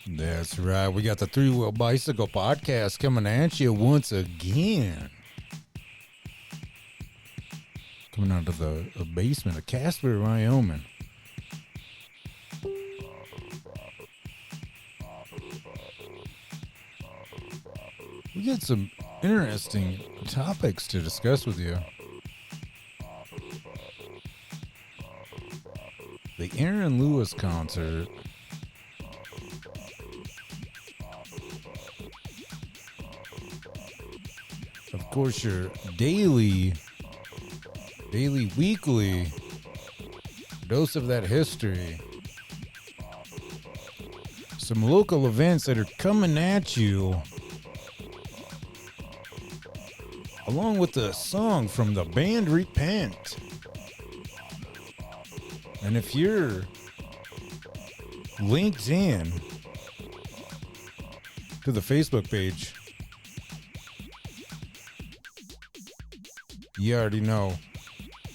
That's right. We got the Three Wheel Bicycle Podcast coming at you once again. Coming out of the basement of Casper, Wyoming. We got some interesting topics to discuss with you. The Aaron Lewis concert. Of course, your daily, weekly dose of that history. Some local events that are coming at you. Along with the song from the band Repent. And if you're linked in to the Facebook page, you already know.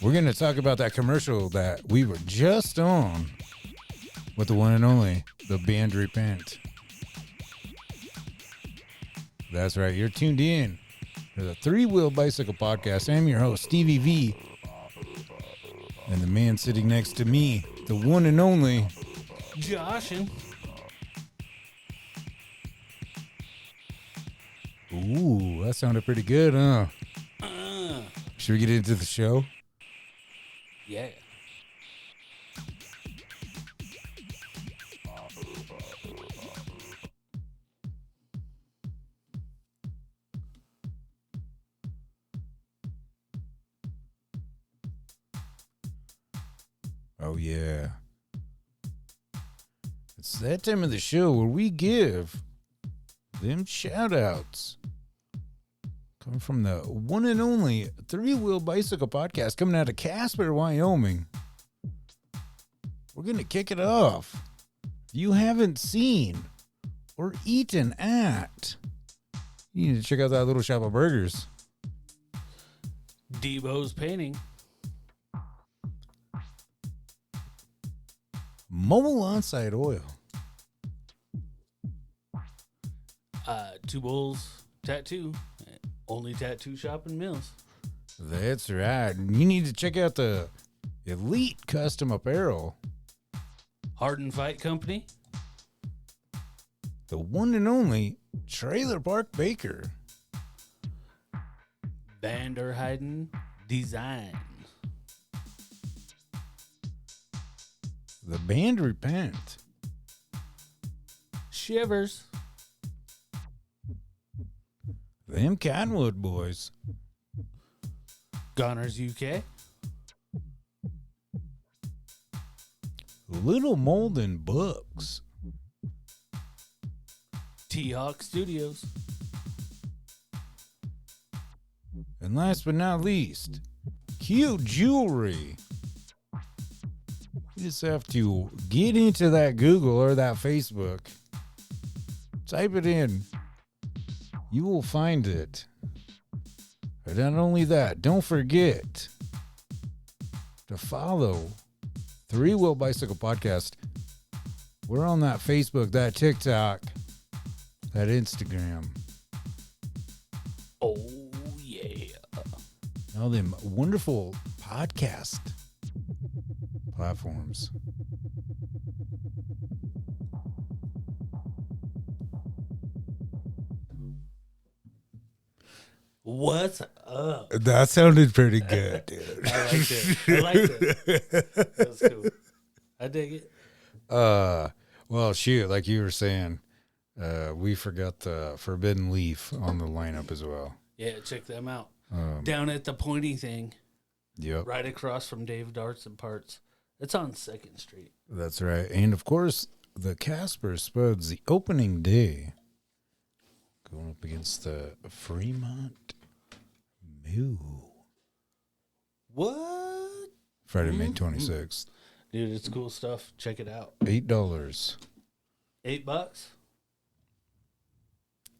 We're going to talk about that commercial that we were just on with the one and only, the band Repent. That's right. You're tuned in to the Three Wheel Bicycle Podcast. I'm your host, Stevie V. And the man sitting next to me, the one and only Joshin. Ooh, that sounded pretty good, huh? Should we get into the show? Yeah. Oh, yeah. It's that time of the show where we give them shout-outs. Coming from the one and only Three Wheel Bicycle Podcast coming out of Casper, Wyoming. We're going to kick it off. If you haven't seen or eaten at, you need to check out that little shop of burgers. Debo's Painting. Mobile On-Site Oil. Two Bulls Tattoo. Only tattoo shop in Mills. That's right. You need to check out the Elite Custom Apparel. Hard and Fight Company. The one and only Trailer Park Baker. Vanderheiden Design. The band Repent. Shivers. Them Cottonwood Boys. Goners UK. Little Molden Books. T-Hawk Studios. And last but not least, Q Jewelry. You just have to get into that Google or that Facebook. Type it in. You will find it. But not only that, don't forget to follow Three Wheel Bicycle Podcast. We're on that Facebook, that TikTok, that Instagram. Oh, yeah. All them wonderful podcast platforms. What's up? That sounded pretty good, dude. I liked it. That was cool. I dig it. Well, shoot, like you were saying, we forgot the Forbidden Leaf on the lineup as well. Yeah, check them out. Down at the pointy thing. Yep. Right across from Dave Darts and Parts. It's on 2nd Street. That's right. And, of course, the Casper Spuds, the opening day, going up against the Fremont Moo. What? Friday, May 26th. Dude, it's cool stuff. Check it out. $8. $8?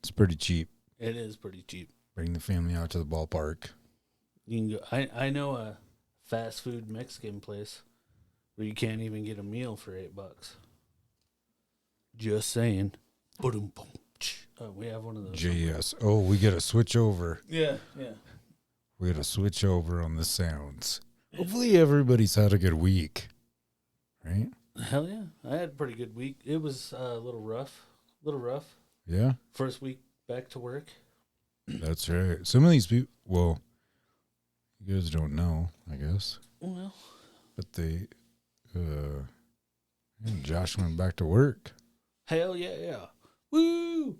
It's pretty cheap. It is pretty cheap. Bring the family out to the ballpark. You can go. I know a fast food Mexican place where you can't even get a meal for $8. Just saying. Boom, boom. We have one of those. JS. Oh, we got to switch over. Yeah. We got to switch over on the sounds. Hopefully everybody's had a good week. Right? Hell yeah. I had a pretty good week. It was a little rough. Yeah? First week back to work. That's right. Some of these people, well, you guys don't know, I guess. Well. But Josh went back to work. Hell yeah. Woo!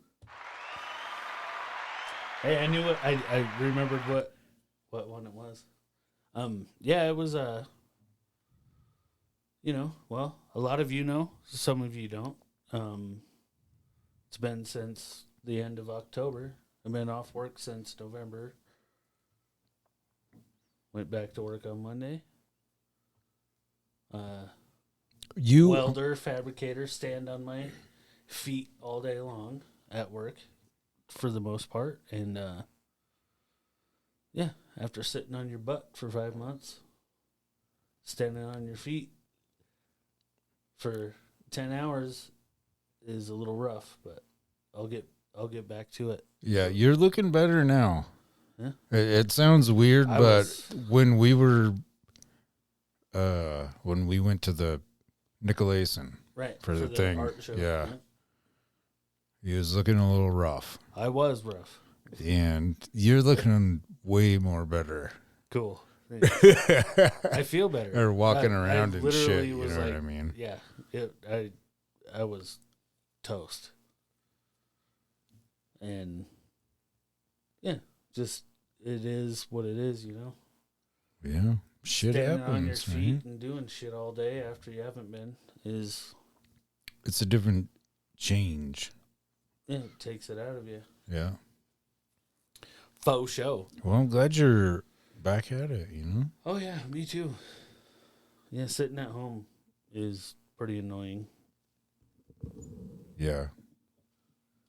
Hey, I knew it. I remembered what one it was. Yeah, it was well, a lot of you know, some of you don't. It's been since the end of October. I've been off work since November. Went back to work on Monday. Welder, fabricator, stand on my feet all day long at work for the most part. And, after sitting on your butt for 5 months, standing on your feet for 10 hours is a little rough, but I'll get back to it. Yeah, you're looking better now. Yeah. It sounds weird, but when we were, when we went to the Nicolason for the thing, art show, yeah, he was looking a little rough. I was rough, and you're looking way more better. Cool. I feel better. Or walking around and shit. You know what I mean? Yeah, I was toast. And yeah, just it is what it is, you know. Yeah, shit Standing happens. On your feet right? and doing shit all day after you haven't been is. It's a different change. Yeah, it takes it out of you. Yeah. Faux show. Well, I'm glad you're back at it. You know. Oh yeah, me too. Yeah, sitting at home is pretty annoying. Yeah.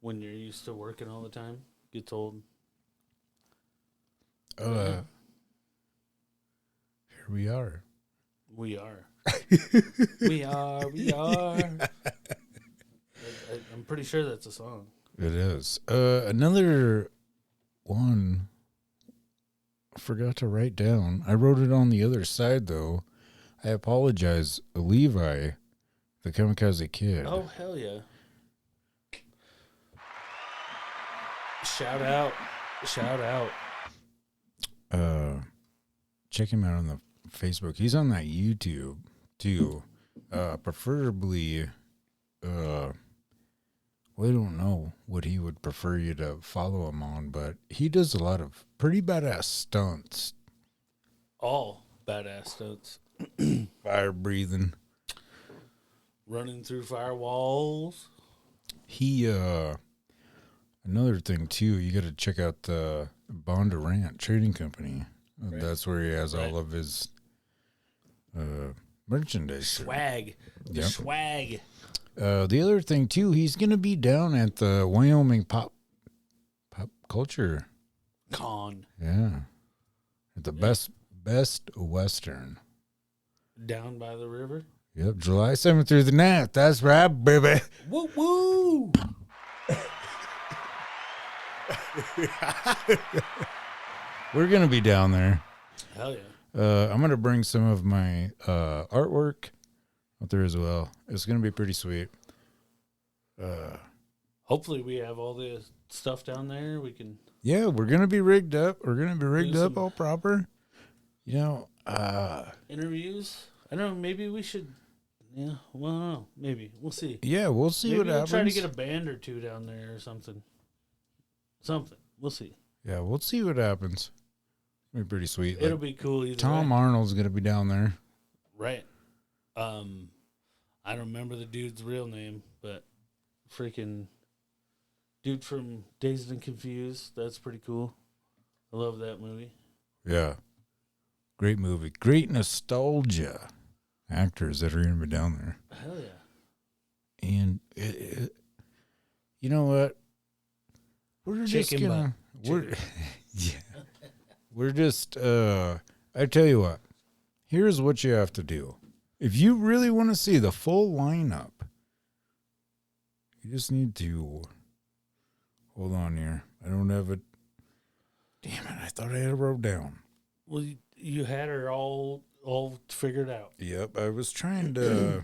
When you're used to working all the time, gets old. Here we are. We are. we are. I'm pretty sure that's a song. It is. Another one I forgot to write down. I wrote it on the other side, though. I apologize. Levi, the Kamikaze Kid. Oh, hell yeah. Shout out. Check him out on the Facebook. He's on that YouTube too. Preferably, we don't know what he would prefer you to follow him on, but he does a lot of pretty badass stunts. All badass stunts. Fire breathing. Running through firewalls. He, another thing too, you got to check out the Bondurant Trading Company. Right. That's where he has all of his merchandise. Swag. Yep. Swag. The other thing too, he's gonna be down at the Wyoming Pop Culture Con. Yeah, at the Best Western. Down by the river. Yep, July 7th through the 9th. That's right, baby. Woo woo. We're gonna be down there. Hell yeah. I'm gonna bring some of my artwork out there as well. It's gonna be pretty sweet. Hopefully we have all the stuff down there. We can. Yeah, we're gonna be rigged up. We're gonna be rigged up all proper. You know, interviews. I don't know. Maybe we should. Yeah. Well, I don't know. Maybe we'll see. Yeah, we'll see what happens. Try to get a band or two down there or something. We'll see. Yeah, we'll see what happens. It'll be pretty sweet. It'll be cool either Tom way. Arnold's gonna be down there. Right. I don't remember the dude's real name, but freaking dude from Dazed and Confused. That's pretty cool. I love that movie. Yeah. Great movie. Great nostalgia. Actors that are gonna be down there. Hell yeah. And you know what? We're just gonna. Yeah. We're just. I tell you what. Here's what you have to do. If you really want to see the full lineup You just need to hold on here. I don't have it. Damn it! I thought I had it wrote down. Well, you had her all figured out. Yep, I was trying to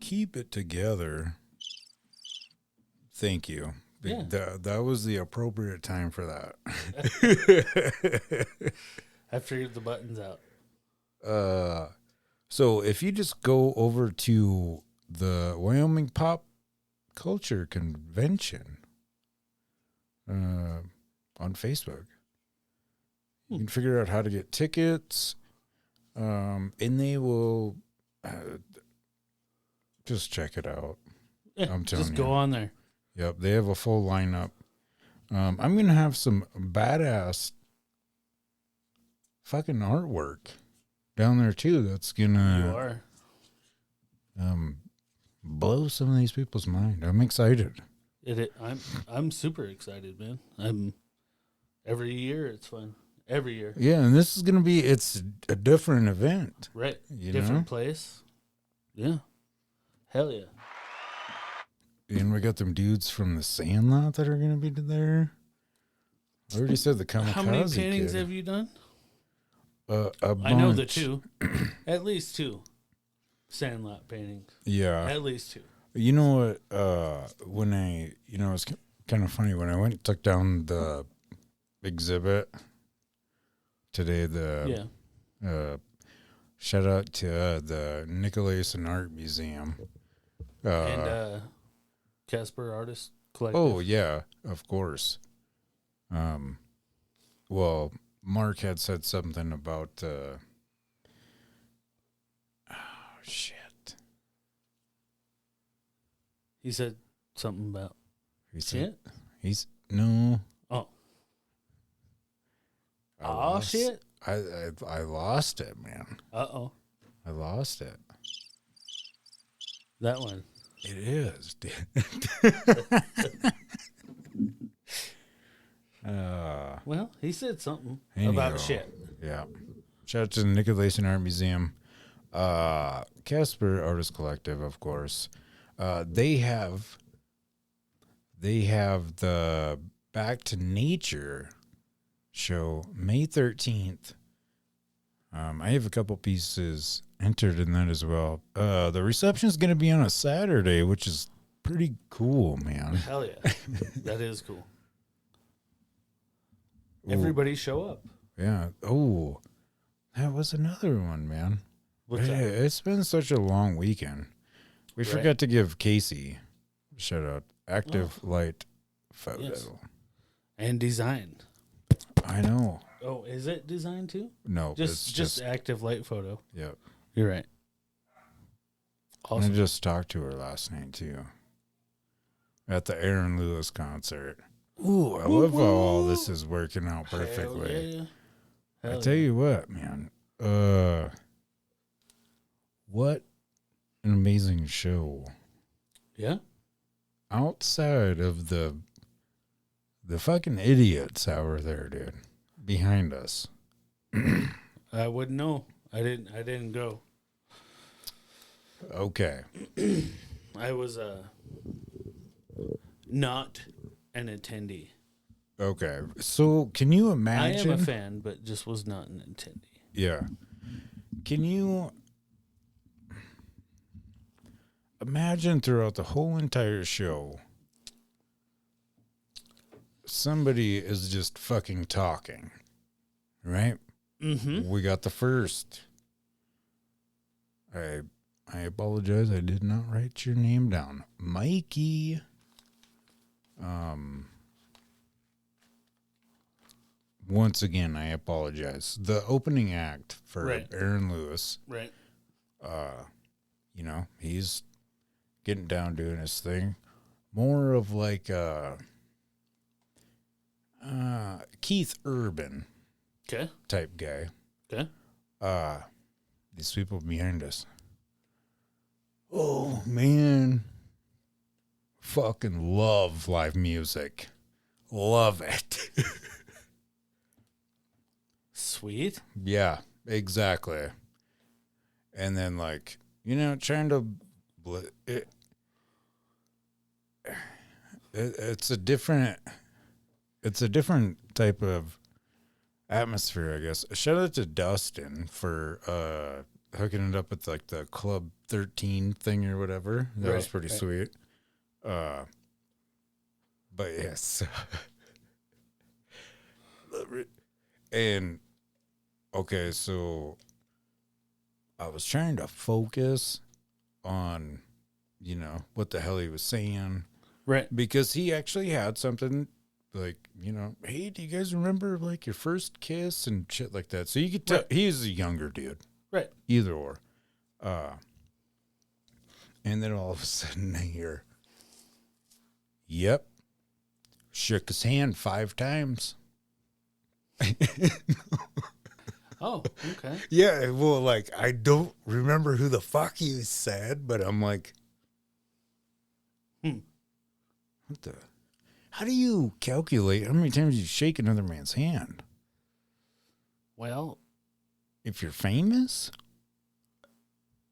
keep it together. Thank you. Yeah. That was the appropriate time for that. I figured the buttons out. So if you just go over to the Wyoming Pop Culture Convention on Facebook, you can figure out how to get tickets, and they will just check it out. Yeah, I'm telling just you. go on there. Yep, they have a full lineup. I'm going to have some badass fucking artwork down there, too. That's going You to blow some of these people's mind. I'm excited. I'm super excited, man. Every year it's fun. Every year. Yeah, and this is going to be, it's a different event. Right. You Different know? place. Yeah. Hell yeah. And we got them dudes from the Sandlot that are going to be there. I already said the Kamikaze How many paintings kid. have you done? A I know the bunch. 2. At least 2 Sandlot paintings. Yeah. At least 2. You know what? When it was kind of funny when I went and took down the exhibit today. Shout out to the Nicolason Art Museum. And Casper Artist Collective. Oh yeah, of course. Well, Mark had said something about. Shit. He said something about shit. No. Oh. I Oh, lost- shit. I lost it, man. Uh-oh. I lost it. That one. It is, dude. Well, he said something Anyhow, about shit. Yeah. Shout out to the Nicolason Art Museum. Casper Artist Collective, of course. They have the Back to Nature show May 13th. I have a couple pieces entered in that as well. The reception is going to be on a Saturday, which is pretty cool, man. Hell yeah. That is cool. Everybody show up. Yeah. Oh, that was another one, man. What's that? It's been such a long weekend. We forgot to give Casey a shout out. Active Light Photo. Yes. And design. I know. Oh, is it design too? No, Just it's just active light photo. Yep. You're right. Awesome. I just talked to her last night too. At the Aaron Lewis concert. Ooh, I love how all this is working out perfectly. Hell yeah. I tell you what, man. What an amazing show. Yeah? Outside of the fucking idiots that were there, dude. Behind us. I wouldn't know. I didn't go. Okay. I was not an attendee. Okay. So can you I imagine? am a fan, but just was not an attendee. Yeah. Can you imagine throughout the whole entire show, somebody is just fucking talking, right? Mm-hmm. We got the first. I apologize. I did not write your name down. Mikey. Once again, I apologize. The opening act for Right. Aaron Lewis. Right. He's getting down doing his thing. More of like Keith Urban Okay. type guy. Okay. These people behind us. Oh man. Fucking love live music. Love it. Sweet. Yeah, exactly. And then trying to it's a different type of atmosphere, I guess. Shout out to Dustin for hooking it up with like the Club 13 thing or whatever. That was pretty sweet. But yes. And okay, so I was trying to focus on, what the hell he was saying. Right. Because he actually had something like, hey, do you guys remember like your first kiss and shit like that? So you could tell he's a younger dude. Right. Either or. And then all of a sudden I hear, yep. Shook his hand 5 times. Oh, okay. Yeah, well, like, I don't remember who the fuck he said, but I'm like, what the? How do you calculate how many times you shake another man's hand? Well, if you're famous?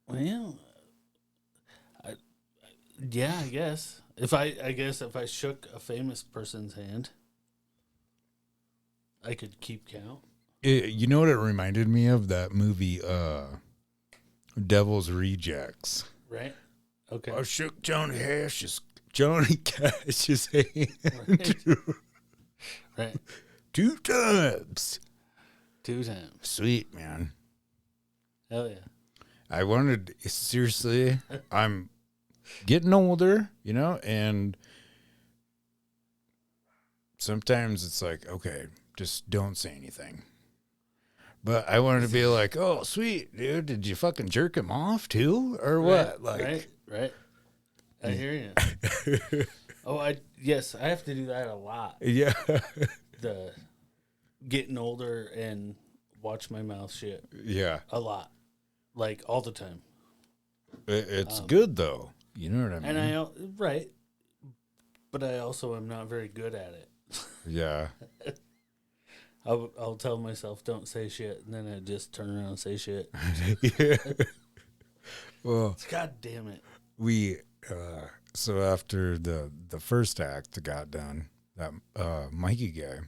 Well, yeah, I guess. If I shook a famous person's hand, I could keep count. You know what it reminded me of? That movie, Devil's Rejects. Right. Okay. I shook Johnny Cash's hand. Right. 2 times. 2 times. Sweet, man. Hell yeah. I wanted, seriously, I'm getting older, and sometimes it's like, okay, just don't say anything. But I wanted to be like, oh, sweet, dude, did you fucking jerk him off too? Or what? Right. I hear you. Yes, I have to do that a lot. Yeah. The getting older and watch my mouth shit. Yeah. A lot. Like all the time. It's good though. You know what I mean? And right. But I also am not very good at it. Yeah. I'll tell myself don't say shit, and then I just turn around and say shit. Yeah. Well, God damn it. We so after the first act got done, that Mikey guy,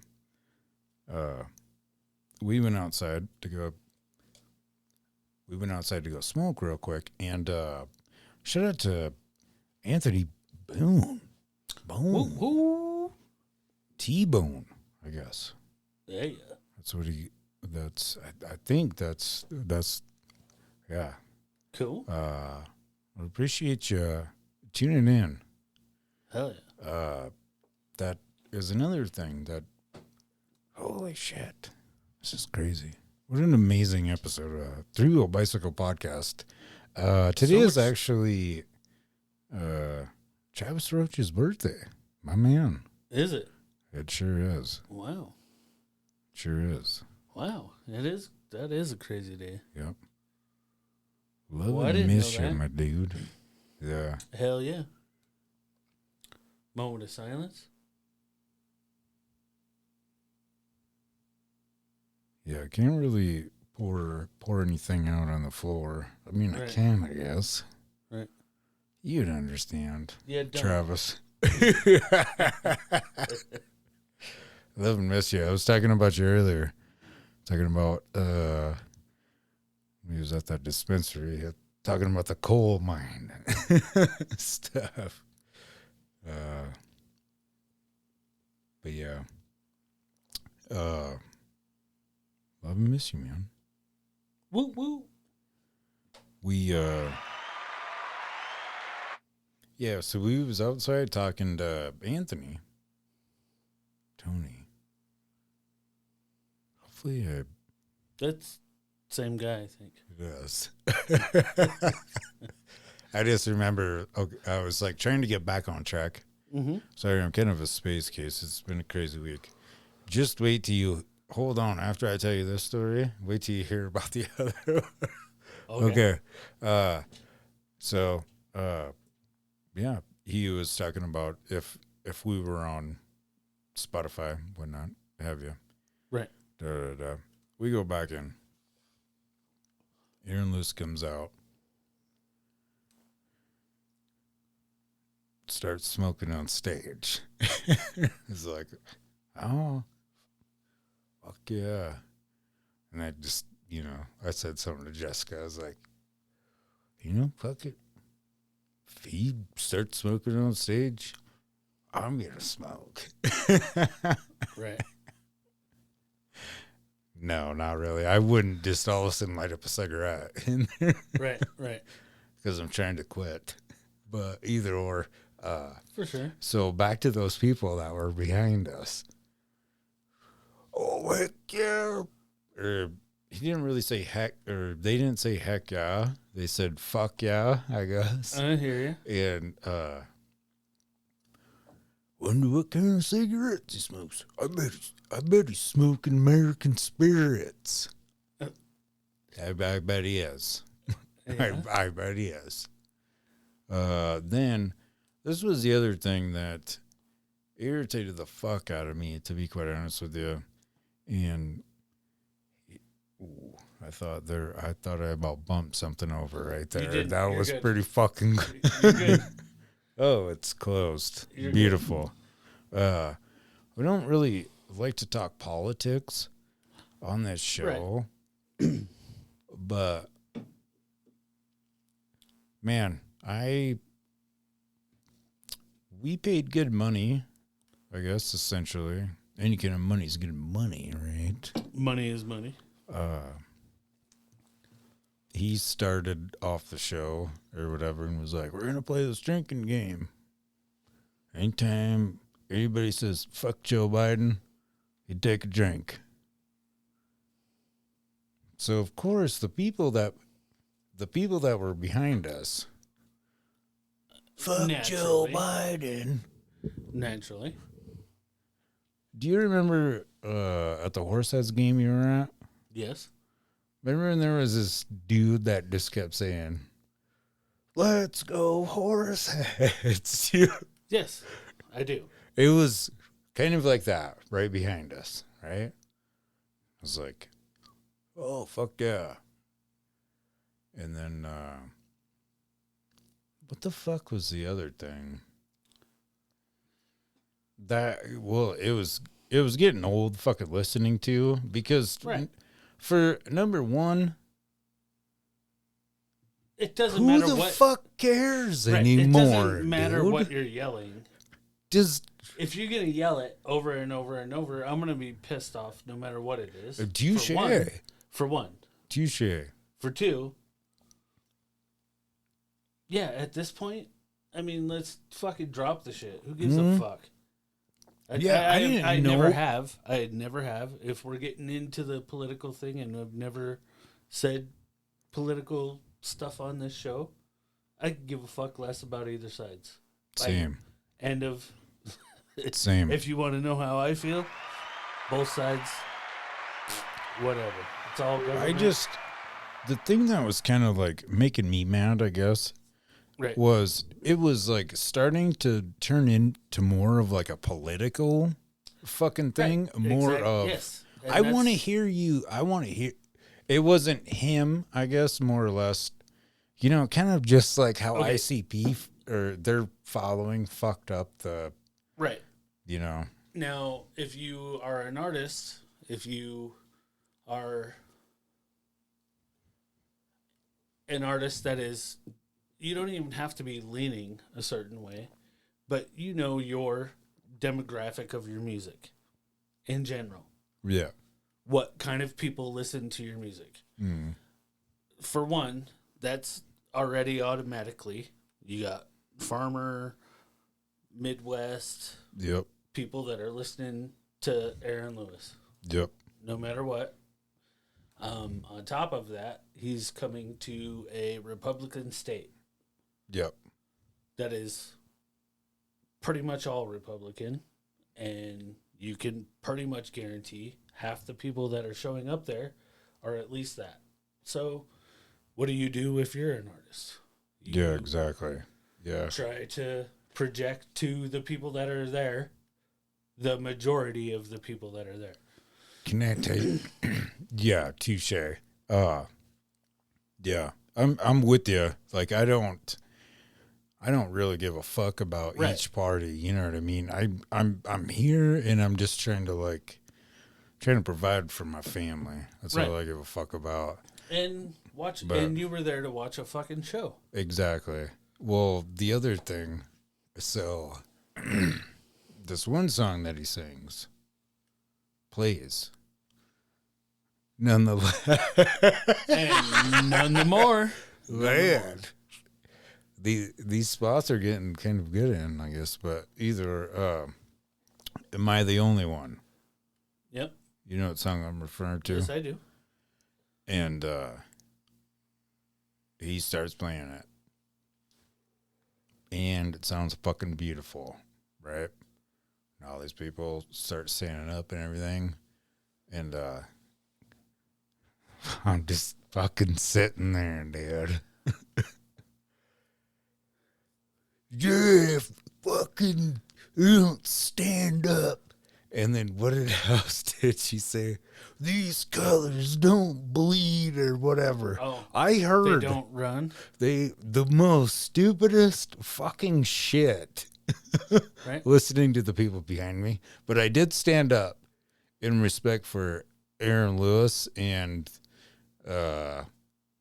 we went outside to go smoke real quick, and shout out to Anthony Boone. T-Bone, I guess. Yeah. That's what I think that's yeah. Cool. I appreciate you tuning in. Hell yeah. That is another thing that, holy shit, this is crazy. What an amazing episode. Three Wheel Bicycle Podcast. Today is actually Travis Roach's birthday. My man. Is it? It sure is. Wow. Sure is. Wow. It is. That is a crazy day. Yep. Love and miss you, my dude. Yeah. Hell yeah. Moment of silence. Yeah, I can't really pour anything out on the floor. I mean, I can, I guess. Right. You'd understand. Yeah, don't. Travis. Love and miss you. I was talking about you earlier. Talking about he was at that dispensary talking about the coal mine stuff. But yeah. Love and miss you, man. Woo woo. So we was outside talking to Tony. Hopefully that's same guy, I think. Yes. I just remember I was like trying to get back on track. Mm-hmm. Sorry, I'm kind of a space case. It's been a crazy week. Just wait till you hold on. After I tell you this story, wait till you hear about the other one. Okay. Yeah, he was talking about if we were on Spotify, whatnot, have you? Right. We go back in. Aaron Lewis comes out. start smoking on stage. It's like, oh, fuck yeah. And I just, I said something to Jessica. I was like, fuck it. If he starts smoking on stage, I'm going to smoke. Right. No, not really. I wouldn't just all of a sudden light up a cigarette in there. Right. Because I'm trying to quit. But either or. For sure. So back to those people that were behind us. Oh, heck yeah. Or he didn't really say heck, or they didn't say heck yeah. They said fuck yeah, I guess. I hear you. And wonder what kind of cigarettes he smokes. I bet he's smoking American Spirits. I bet he is. Yeah. I bet he is. Then this was the other thing that irritated the fuck out of me, to be quite honest with you. And I thought I about bumped something over right there. did. That You're was good. pretty fucking good. You're good. Oh, it's closed. You're Beautiful. We don't really like to talk politics on this show. Right. But man, we paid good money, I guess, essentially. Any kind of money is good money, right? Money is money. He started off the show or whatever and was like, we're going to play this drinking game. Anytime anybody says, fuck Joe Biden, you take a drink. So, of course, the people that were behind us, fuck Joe Naturally. Biden. Naturally. Do you remember at the Horseheads game you were at? Yes. Remember when there was this dude that just kept saying, let's go Horseheads? Yes, I do. It was kind of like that right behind us, right? I was like, oh, fuck yeah. And then, what the fuck was the other thing? It was getting old fucking listening to, because Right. For number one, It doesn't who matter the what. fuck cares Right. anymore? It doesn't matter dude. what you're yelling. Just If you're gonna yell it over and over and over, I'm gonna be pissed off no matter what it is. touche. For one. Touche. For two. Yeah, at this point, I mean, let's fucking drop the shit. Who gives a fuck? I never have. I never have. If we're getting into the political thing, and I've never said political stuff on this show, I could give a fuck less about either sides. Same. End of. Same. If you want to know how I feel, both sides, whatever. It's all government. The thing that was kind of like making me mad, I guess, Right. it was like starting to turn into more of like a political fucking thing. Right. More Exactly. of, yes. And I want to hear you. I want to hear. It wasn't him, I guess, more or less, kind of just like how Okay. ICP or their following fucked up the, Right. Now, if you are an artist, if you are an artist that is, you don't even have to be leaning a certain way, but your demographic of your music in general. Yeah. What kind of people listen to your music? Mm. For one, that's already automatically, you got farmer, Midwest, Yep. people that are listening to Aaron Lewis. Yep. No matter what. On top of that, he's coming to a Republican state Yep. that is pretty much all Republican, and you can pretty much guarantee half the people that are showing up there are at least that. So, what do you do if you're an artist? Yeah, exactly. Yeah. Try to project to the people that are there, the majority of the people that are there. Can I take? Yeah, touche. Yeah, I'm with you. Like I don't I don't really give a fuck about Right. each party. You know what I mean? I'm here and I'm just trying to provide for my family. That's Right. all I give a fuck about. And and you were there to watch a fucking show. Exactly. Well, the other thing, so this one song that he sings plays. Nonetheless, And none the more. man, these spots are getting kind of good in, I guess. But either, am I the only one? Yep. You know what song I'm referring to? Yes, I do. And he starts playing it. And it sounds fucking beautiful, right? And all these people start standing up and everything. And I'm just fucking sitting there, dude. Yeah, fucking don't stand up. And then what else did she say? These colors don't bleed or whatever. Oh, I heard they don't run. the most stupidest fucking shit. Right. Listening to the people behind me. But I did stand up in respect for Aaron Lewis and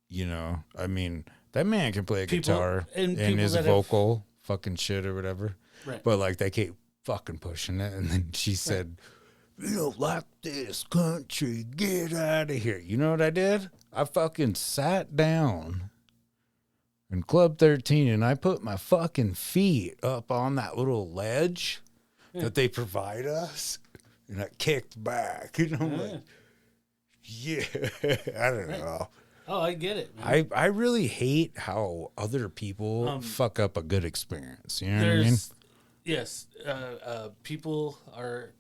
you know, I mean, that man can play a guitar and his vocal fucking shit or whatever. Right. But like they keep fucking pushing it, and then she said, "You don't like this country, get out of here." You know what I did? I fucking sat down in Club 13 and I put my fucking feet up on that little ledge that they provide us, and I kicked back. And I'm like, yeah, I don't know. Oh, I get it, man. I really hate how other people fuck up a good experience. You know what I mean? Yes, people are.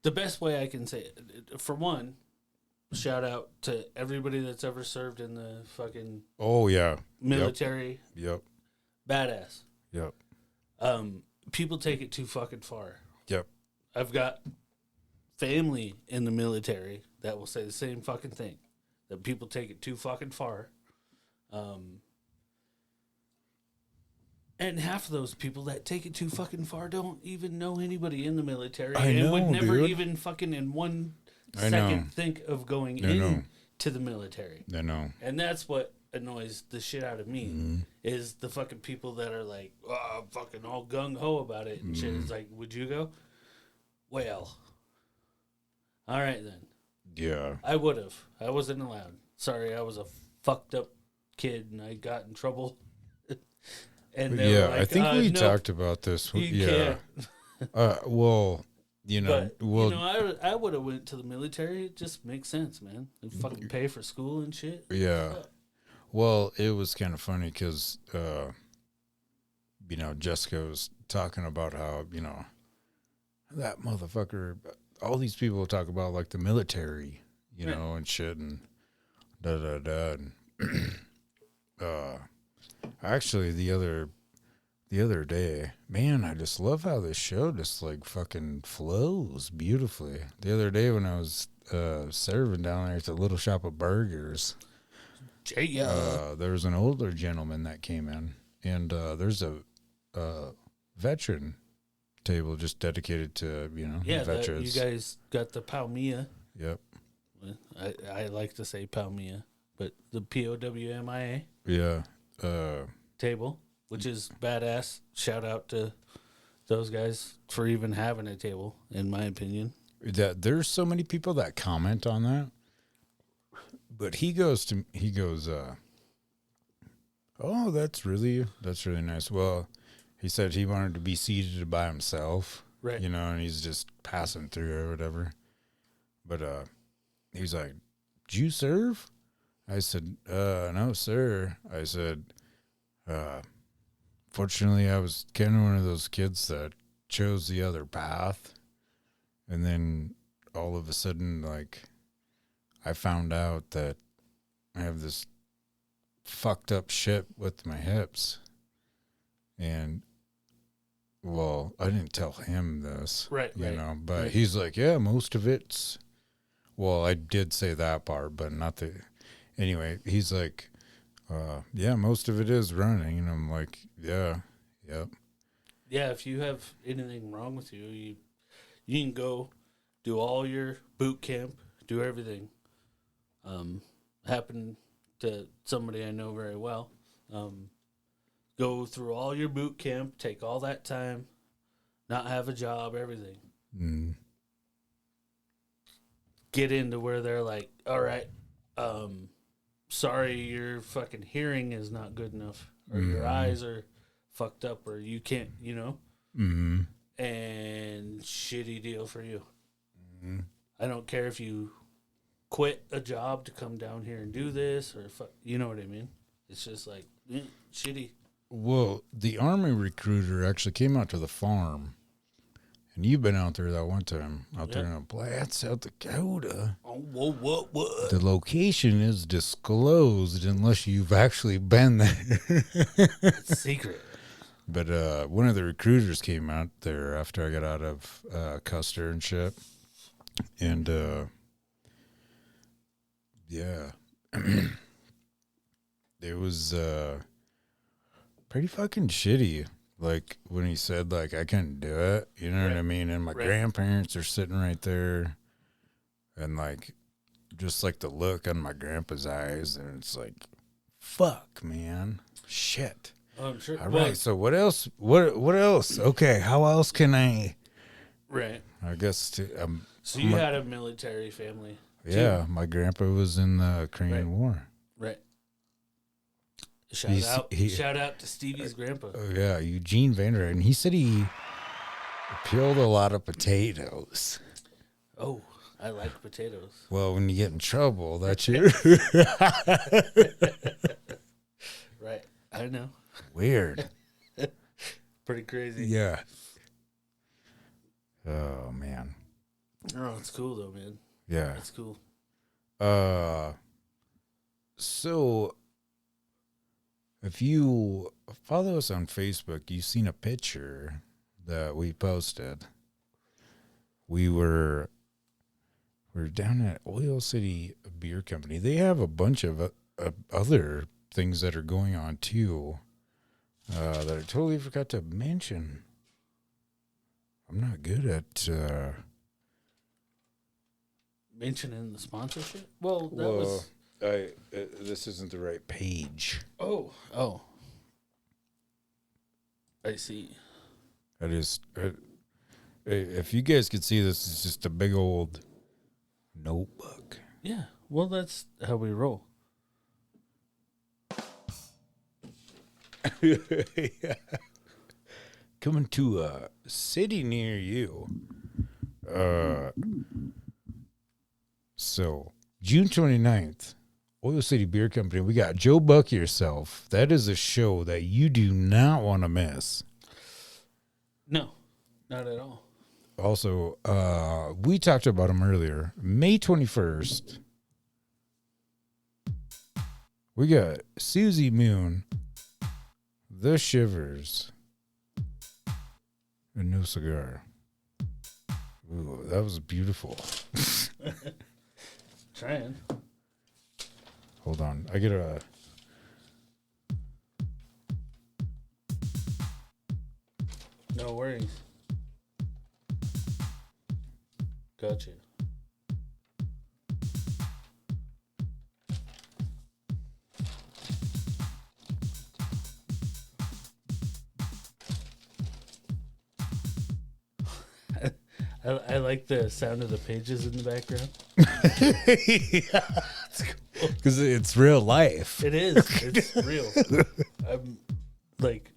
The best way I can say it, for one, shout out to everybody that's ever served in the fucking military. Yep. Badass. Yep. People take it too fucking far. Yep. I've got family in the military that will say the same fucking thing. That people take it too fucking far. And half of those people that take it too fucking far don't even know anybody in the military and would never even fucking in 1 second think of going into the military. I know. And that's what annoys the shit out of me is the fucking people that are like, oh, fucking all gung-ho about it and shit. It's like, would you go? Well, all right then. Yeah. I would have. I wasn't allowed. Sorry, I was a fucked up kid and I got in trouble. And yeah, like, I think we talked about this. Yeah. Well, you know, I would have went to the military. It just makes sense, man. They fucking pay for school and shit. Yeah. Well, it was kind of funny because, you know, Jessica was talking about how, you know, that motherfucker, all these people talk about like the military, you know, and shit and da-da-da. And, actually, the other day, man, I just love how this show just like fucking flows beautifully. The other day when I was serving down there at the Little Shop of Burgers, there was an older gentleman that came in, and there's a veteran table just dedicated to, you know, veterans. You guys got the Palmia. Yep. I like to say Palmia, but the POWMIA. Yeah. Table, which is badass. Shout out to those guys for even having a table, in my opinion. There's so many people that comment on that, but he goes, oh, that's really nice. Well, he said he wanted to be seated by himself, right? You know, and he's just passing through or whatever. But he's like, "Did you serve?" I said, "No, sir." I said, fortunately, I was kind of one of those kids that chose the other path. And then all of a sudden, like, I found out that I have this fucked up shit with my hips. And, well, I didn't tell him this, you know, but he's like, yeah, most of it's, well, I did say that part, but not the, anyway, he's like, Yeah, most of it is running, and I'm like, yeah, yep. Yeah, if you have anything wrong with you, you can go do all your boot camp, do everything. Happened to somebody I know very well. Go through all your boot camp, take all that time, not have a job, everything. Mm. Get into where they're like, all right, sorry, your fucking hearing is not good enough, or your eyes are fucked up, or you can't, Mm-hmm. and shitty deal for you. Mm-hmm. I don't care if you quit a job to come down here and do this, or you know what I mean? It's just like, shitty. Well, the Army recruiter actually came out to the farm, and you've been out there that one time, there in Platte, South Dakota. Oh, what? The location is disclosed unless you've actually been there. It's secret. But one of the recruiters came out there after I got out of Custer and shit. And, yeah. It was pretty fucking shitty. Like, when he said, like, I couldn't do it. You know what I mean? And my grandparents are sitting right there. And, like, just, like, the look on my grandpa's eyes. And it's like, fuck, man. Shit. Oh, I'm sure. All right, so what else? What else? Okay, how else can I? Right. I guess so you had a military family. Yeah, too. my grandpa was in the Korean War. Right. Shout out to Stevie's grandpa. Oh yeah, Eugene Vanderheiden. He said he peeled a lot of potatoes. Oh, I like potatoes. Well, when you get in trouble, that's your right. I know. Weird. Pretty crazy. Yeah. Oh man. Oh, it's cool though, man. Yeah. It's cool. So if you follow us on Facebook, you've seen a picture that we posted. We were down at Oil City Beer Company. They have a bunch of other things that are going on too that I totally forgot to mention. I'm not good at mentioning the sponsorship. Well, that was. This isn't the right page. Oh. I see. I just, if you guys could see this, it's just a big old notebook. Yeah. Well, that's how we roll. Yeah. Coming to a city near you. So, June 29th, Oil City Beer Company. We got Joe Buck Yourself. That is a show that you do not want to miss. No, not at all. Also, we talked about him earlier. May 21st, we got Susie Moon, The Shivers, and No Cigar. Ooh, that was beautiful. Trying. Hold on. I get a... No worries. Gotcha. I like the sound of the pages in the background. Because it's real life. It is. It's real. I'm like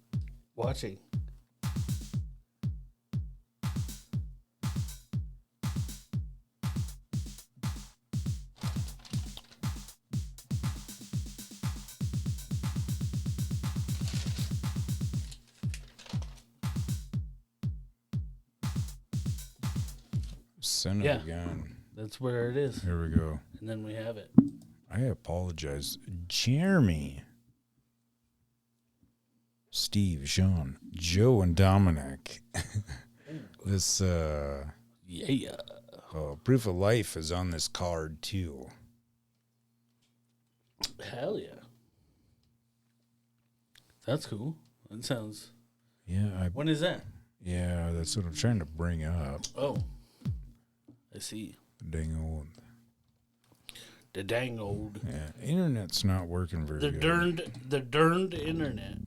watching. Send it again. That's where it is. Here we go. And then we have it. I apologize. Jeremy, Steve, Sean, Joe, and Dominic. This proof of life is on this card too. Hell yeah. That's cool. That sounds. Yeah. When is that? Yeah, that's what I'm trying to bring up. Oh, I see. Dang old. The dang old. Yeah, internet's not working very good. The derned internet.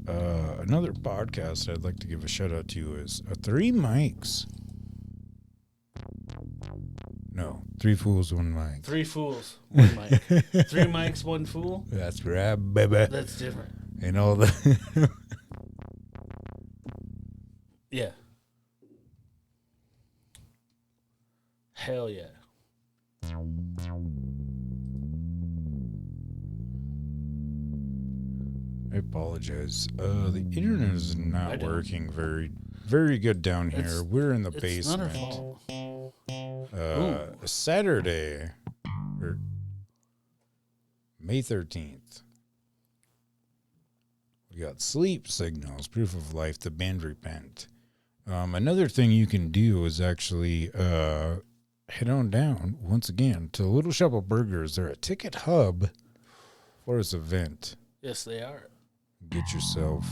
Another podcast I'd like to give a shout out to is Three Mics. No, Three Fools, One Mic. Three fools, one mic. Three mics, one fool. That's right, baby. That's different. And all the. Yeah. Hell yeah. I apologize. The internet is not working very good down here. We're in the basement. It's not our fault. Saturday, May 13th. We got Sleep Signals, Proof of Life, the band Repent. Another thing you can do is actually head on down once again to Little Shop of Burgers. They're a ticket hub for this event. Yes, they are. Get yourself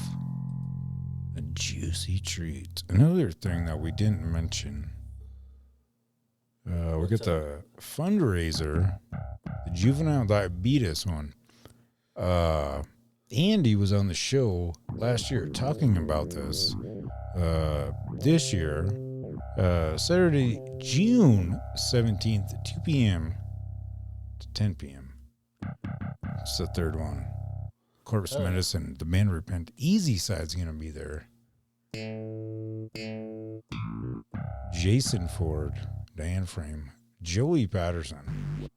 a juicy treat. Another thing that we didn't mention, we got the fundraiser, the juvenile diabetes one. Andy was on the show last year talking about this. This year, Saturday, June 17th, 2 p.m. to 10 p.m. It's the third one. Corpse Medicine, the band Repent. Easy Side's going to be there. Jason Ford, Diane Frame, Joey Patterson.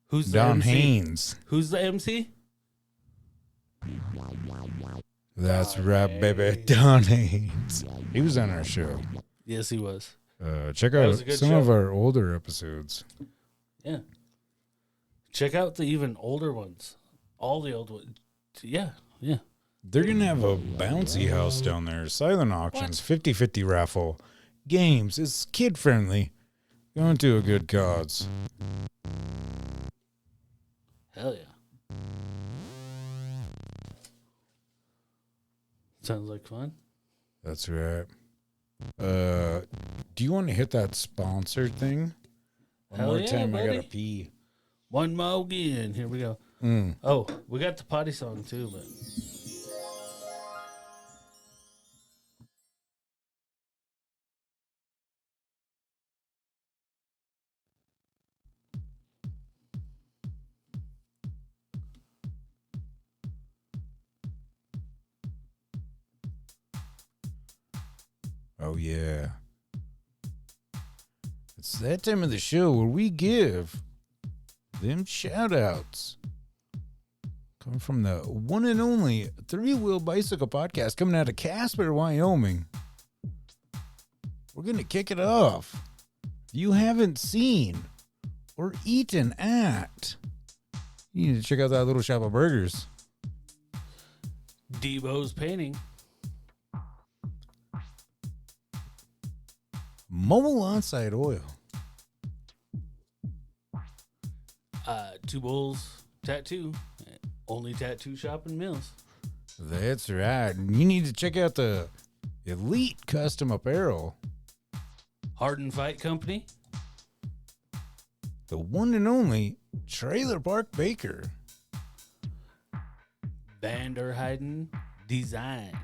Who's the Don MC? Haynes. Who's the MC? That's right, baby. Don Haynes. He was on our show. Yes, he was. Check out some show. of our older episodes. Yeah. Check out the even older ones. All the old ones. Yeah, yeah. They're going to have a bouncy house down there. Silent auctions, 50-50 raffle. Games. It's kid-friendly. Going to a good cause. Hell yeah. Sounds like fun. That's right. Do you want to hit that sponsor thing? One Hell more yeah, time, buddy. I gotta pee. One more again. Here we go. Oh, we got the potty song too, but Oh yeah. It's that time of the show where we give them shout outs. Coming from the one and only Three Wheel Bicycle Podcast, coming out of Casper, Wyoming. We're going to kick it off. If you haven't seen or eaten at, you need to check out that Little Shop of Burgers. Debo's painting. Mobile On-Site Oil. Two Bulls Tattoo. Only tattoo shop in Mills. That's right. You need to check out the Elite Custom Apparel. Hard and Fight Company. The one and only Trailer Park Baker. Vanderheiden Design.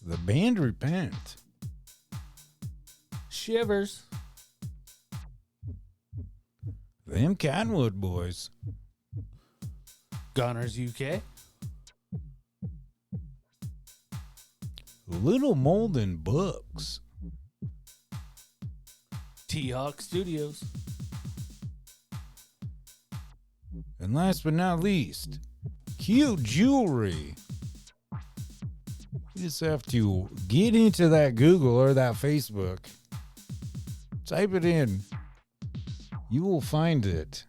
The band Repent. Shivers. Them Cottonwood Boys. Goners UK. Little Molden Books. T-Hawk Studios. And last but not least, Cute Jewelry. You just have to get into that Google or that Facebook. Type it in. You will find it.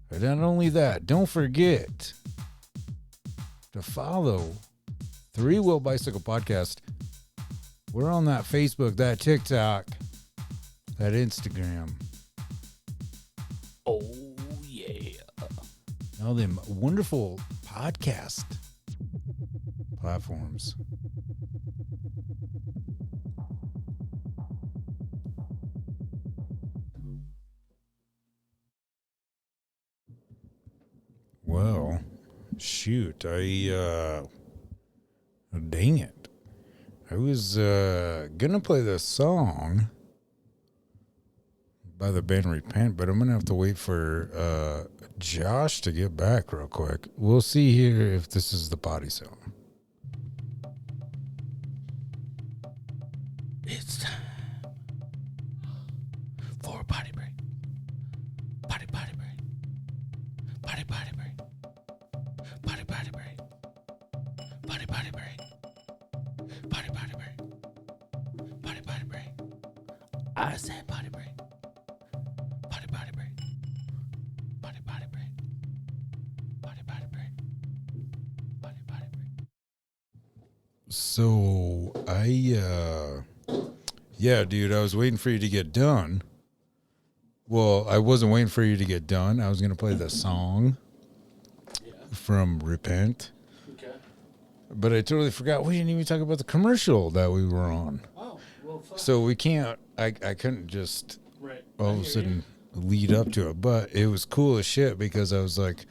But not only that, don't forget to follow Three Wheel Bicycle Podcast. We're on that Facebook, that TikTok, that Instagram. Oh, all them wonderful podcast platforms. Well, shoot, dang it. I was gonna play the song by the band Repent, but I'm gonna have to wait for Josh to get back real quick. We'll see here if this is the potty song. It's time for a potty break. Potty break. Potty break. Potty break. Potty break. Potty break. Potty break. I said potty break. Potty break. Potty break. Potty break. Potty break. So yeah, dude, I was waiting for you to get done. Well, I wasn't waiting for you to get done. I was gonna play the song from Repent. Okay. But I totally forgot. We didn't even talk about the commercial that we were on. Oh, well, fuck. So we can't, I couldn't just Right. all of a sudden lead up to it. But it was cool as shit because I was like,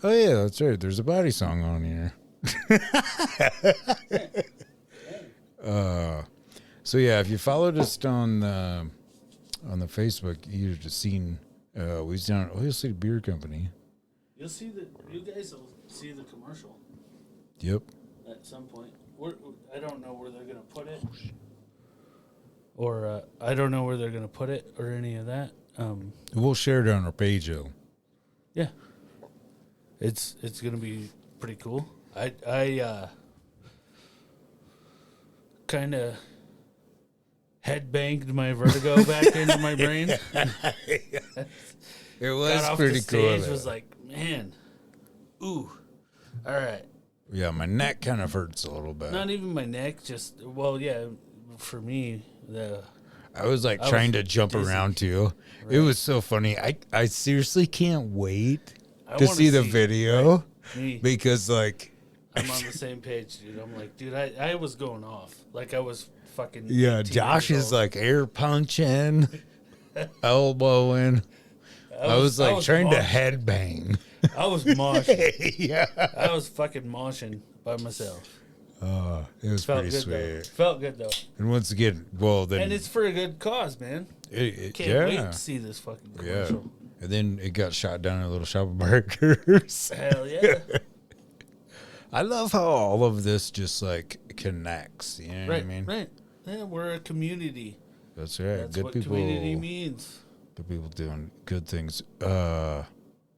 oh, yeah, that's right. There's a body song on here. So, yeah, if you followed us on the Facebook, you'd have seen we was down at Oil City Beer Company. You guys will see the commercial Yep. at some point. I don't know where they're going to put it. Or I don't know where they're going to put it or any of that. We'll share it on our page, though. Yeah. It's going to be pretty cool. I kind of headbanged my vertigo back into my brain. It was Got off pretty the stage, cool. was like, man, ooh, all right. Yeah, my neck kind of hurts a little bit. Not even my neck, just, well, yeah, for me, I was like trying to jump dizzy. around too. Right. It was so funny. I seriously can't wait I to wanna see the video me, because like I'm on the same page, dude. I'm like, dude, I was going off. Like, I was fucking. yeah, 18 Josh years is old. like air punching, elbowing. I was like trying to headbang. I was moshing. Yeah. I was fucking moshing by myself. It was Felt pretty good sweet. though. Felt good though. And once again, well then And it's for a good cause, man. Can't yeah. wait to see this fucking Yeah. commercial. And then it got shot down at a little shop of burgers. Hell yeah. I love how all of this just like connects. You know what I Right, mean? right. Yeah, we're a community. That's right. That's good what people. community means. Good people doing good things.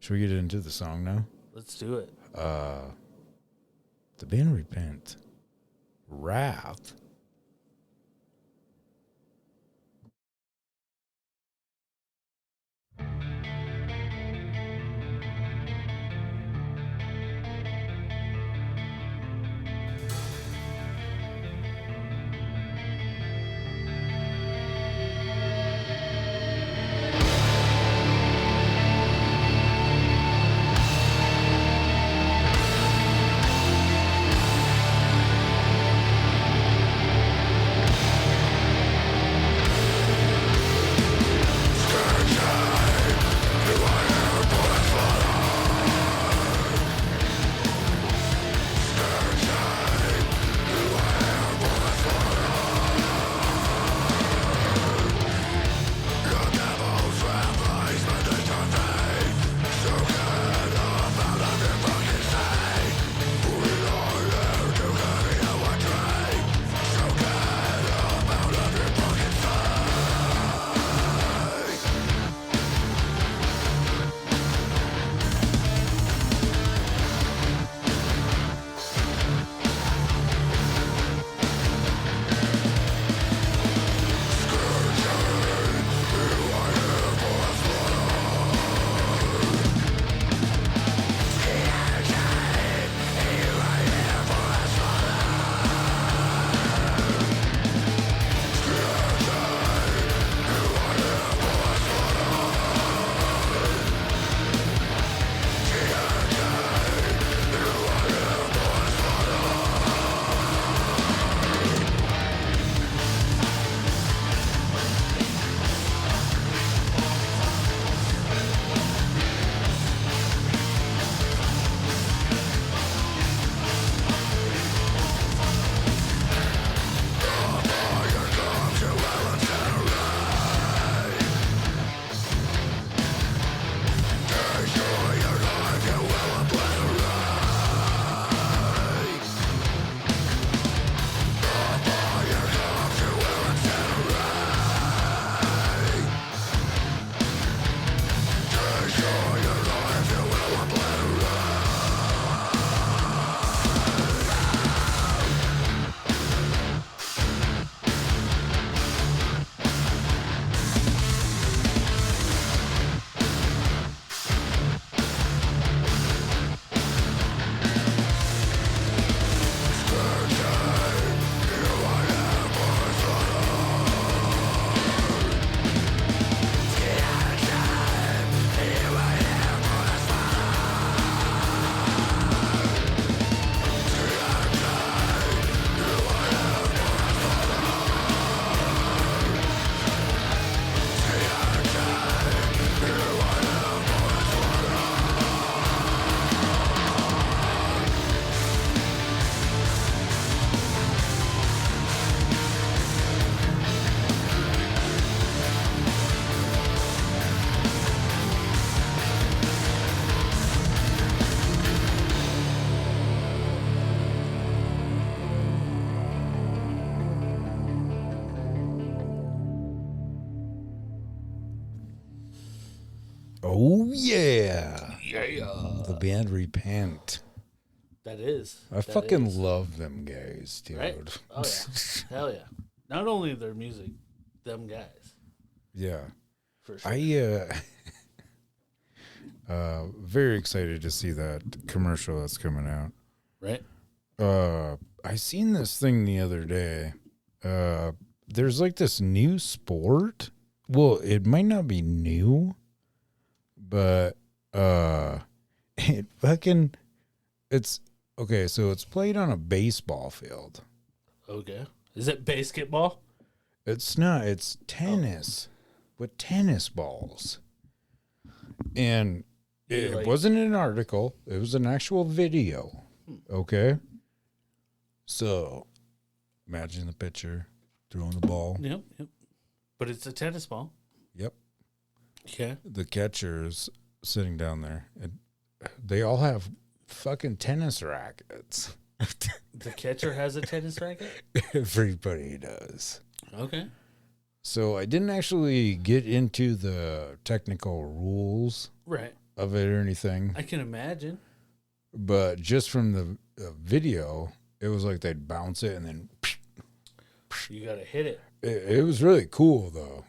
Should we get into the song now? Let's do it. The band Repent. Wrath. Oh, yeah. Yeah. The band Repent. That is. I That fucking is. love them guys, dude. Right? Oh, yeah. Hell yeah. Not only their music, them guys. Yeah. For sure. Very excited to see that commercial that's coming out. Right? I seen this thing the other day. There's like this new sport. Well, it might not be new, but it fucking it's okay, so it's played on a baseball field. Okay. Is it basketball? It's not, it's tennis with tennis balls. And it wasn't an article, it was an actual video. Okay. So imagine the pitcher throwing the ball. Yep. But it's a tennis ball. Yep. Okay. The catcher's sitting down there, and they all have fucking tennis rackets. The catcher has a tennis racket? Everybody does. Okay. So I didn't actually get into the technical rules Right. of it or anything, I can imagine. but just from the video, it was like they'd bounce it and then You got to hit it. it was really cool though.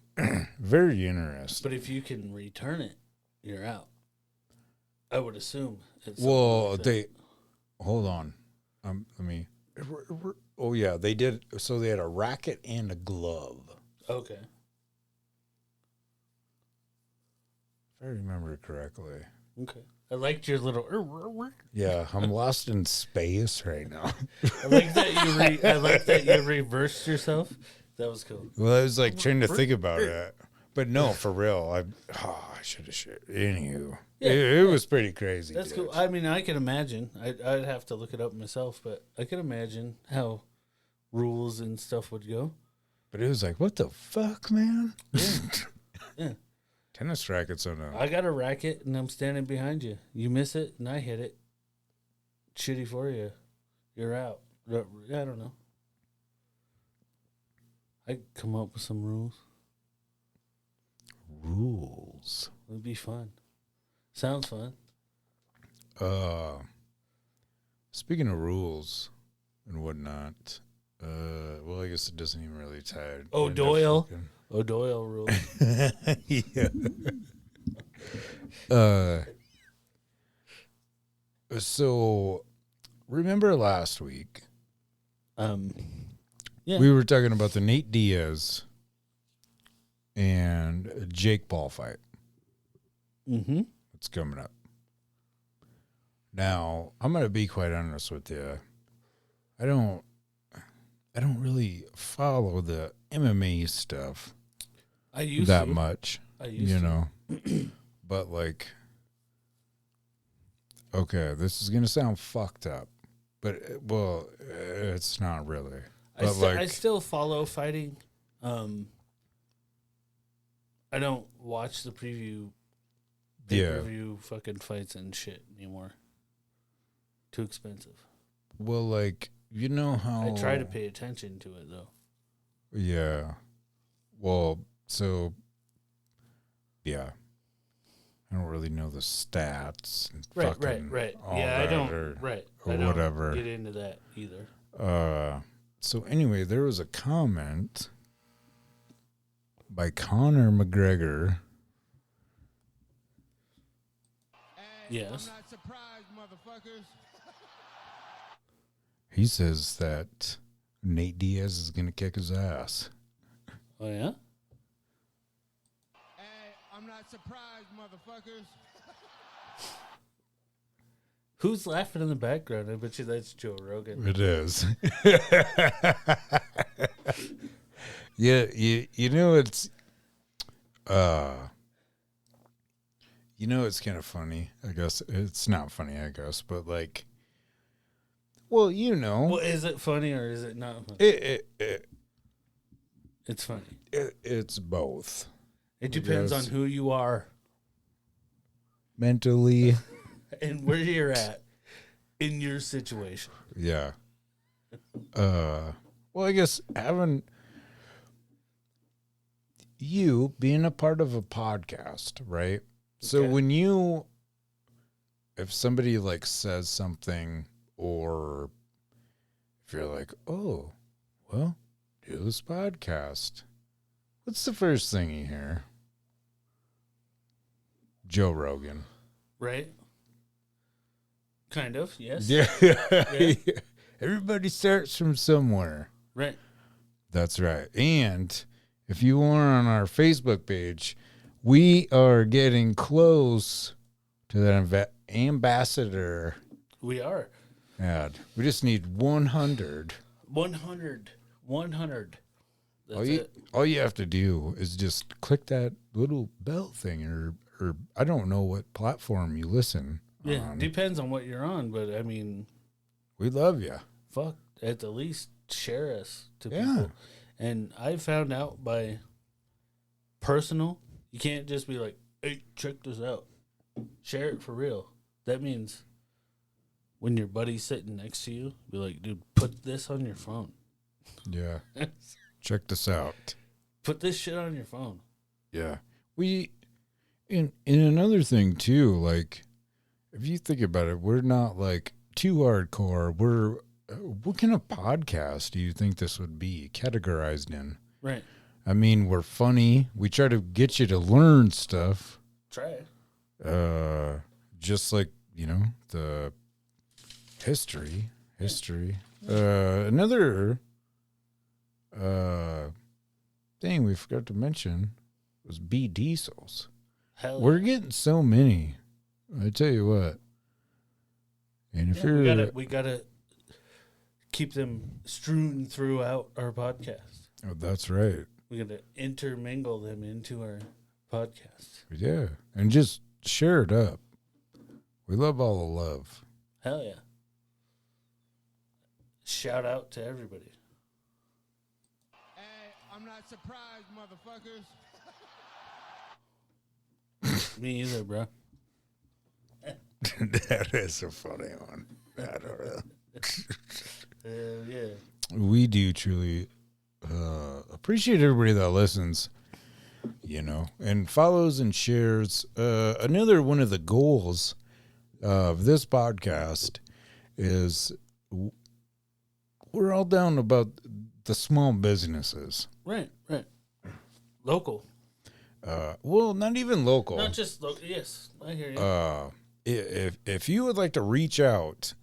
Very interesting. But if you can return it, you're out. I would assume. It's Well, like they hold on. Let me. Oh yeah, they did. So they had a racket and a glove. Okay. If I remember correctly. Okay. I liked your little. Yeah, I'm lost in space right now. I like that I like that you reversed yourself. That was cool. Well, I was like trying to think about it, but no, for real. I should have shared. Anywho, Yeah, it was pretty crazy. That's dude. cool. I mean, I can imagine. I'd have to look it up myself, but I can imagine how rules and stuff would go. But it was like, what the fuck, man? Yeah. Tennis rackets on a. I got a racket and I'm standing behind you. You miss it and I hit it. Shitty for you. You're out. I don't know. I'd come up with some rules. Rules. It'd be fun. Sounds fun. Speaking of rules and whatnot, well, I guess it doesn't even really tie. O'Doyle. O'Doyle rules. Yeah. So remember last week? Yeah. We were talking about the Nate Diaz and Jake Paul fight. Mm-hmm. It's coming up. Now, I'm going to be quite honest with you. I don't really follow the MMA stuff I used that to. much, I used you to. know. But like, okay, this is going to sound fucked up, but it's not really. But I still follow fighting. I don't watch the pay-per-view fucking fights and shit anymore. Too expensive. well, like, you know how I try to pay attention to it though. Yeah. Well, so yeah. I don't really know the stats. And Right. all Yeah, I that don't. or I don't whatever. get into that either. So anyway, there was a comment by Conor McGregor. Yes. I'm not surprised, motherfuckers. He says that Nate Diaz is going to kick his ass. Oh yeah. Hey, I'm not surprised, motherfuckers. Who's laughing in the background? I bet you that's Joe Rogan. It is. Yeah, you know it's it's kind of funny. I guess it's not funny, I guess, but like, well, you know, Well, is it funny or is it not funny? It's funny. It's both. It depends on who you are Mentally, and where you're at in your situation. yeah. Well, I guess having you being a part of a podcast, right? So Okay. if somebody like says something, or if you're like, oh, well, do this podcast, what's the first thing you hear? Joe Rogan. Right? Kind of, yes. Yeah. Yeah. Everybody starts from somewhere. Right. That's right. And if you are on our Facebook page, we are getting close to that ambassador We are. ad. We just need 100. 100. 100. All That's you it. all you have to do is just click that little bell thing, or I don't know what platform you listen Yeah, on. depends on what you're on, but I mean, We love you. fuck, at the least share us to Yeah. people. And I found out by personal, you can't just be like, hey, check this out. Share it for real. That means when your buddy's sitting next to you, be like, dude, put this on your phone. Yeah. Check this out. Put this shit on your phone. Yeah. We in another thing too, like if you think about it, we're not like too hardcore. We're what kind of podcast do you think this would be categorized in? Right. I mean, we're funny. We try to get you to learn stuff. Try it. Just like, the history. Another thing we forgot to mention was B diesels. Hell We're yeah. getting so many. I tell you what. And if you're we gotta keep them strewn throughout our podcast. oh, that's right. We gotta intermingle them into our podcast. Yeah. And just share it up. We love all the love. Hell yeah. Shout out to everybody. Hey, I'm not surprised, motherfuckers. Me either, bro. That is a funny one. I don't know. Yeah. We do truly appreciate everybody that listens, and follows and shares. Another one of the goals of this podcast is we're all down about the small businesses. Right. Local. Well, not even local. Not just local. Yes, I hear you. If you would like to reach out,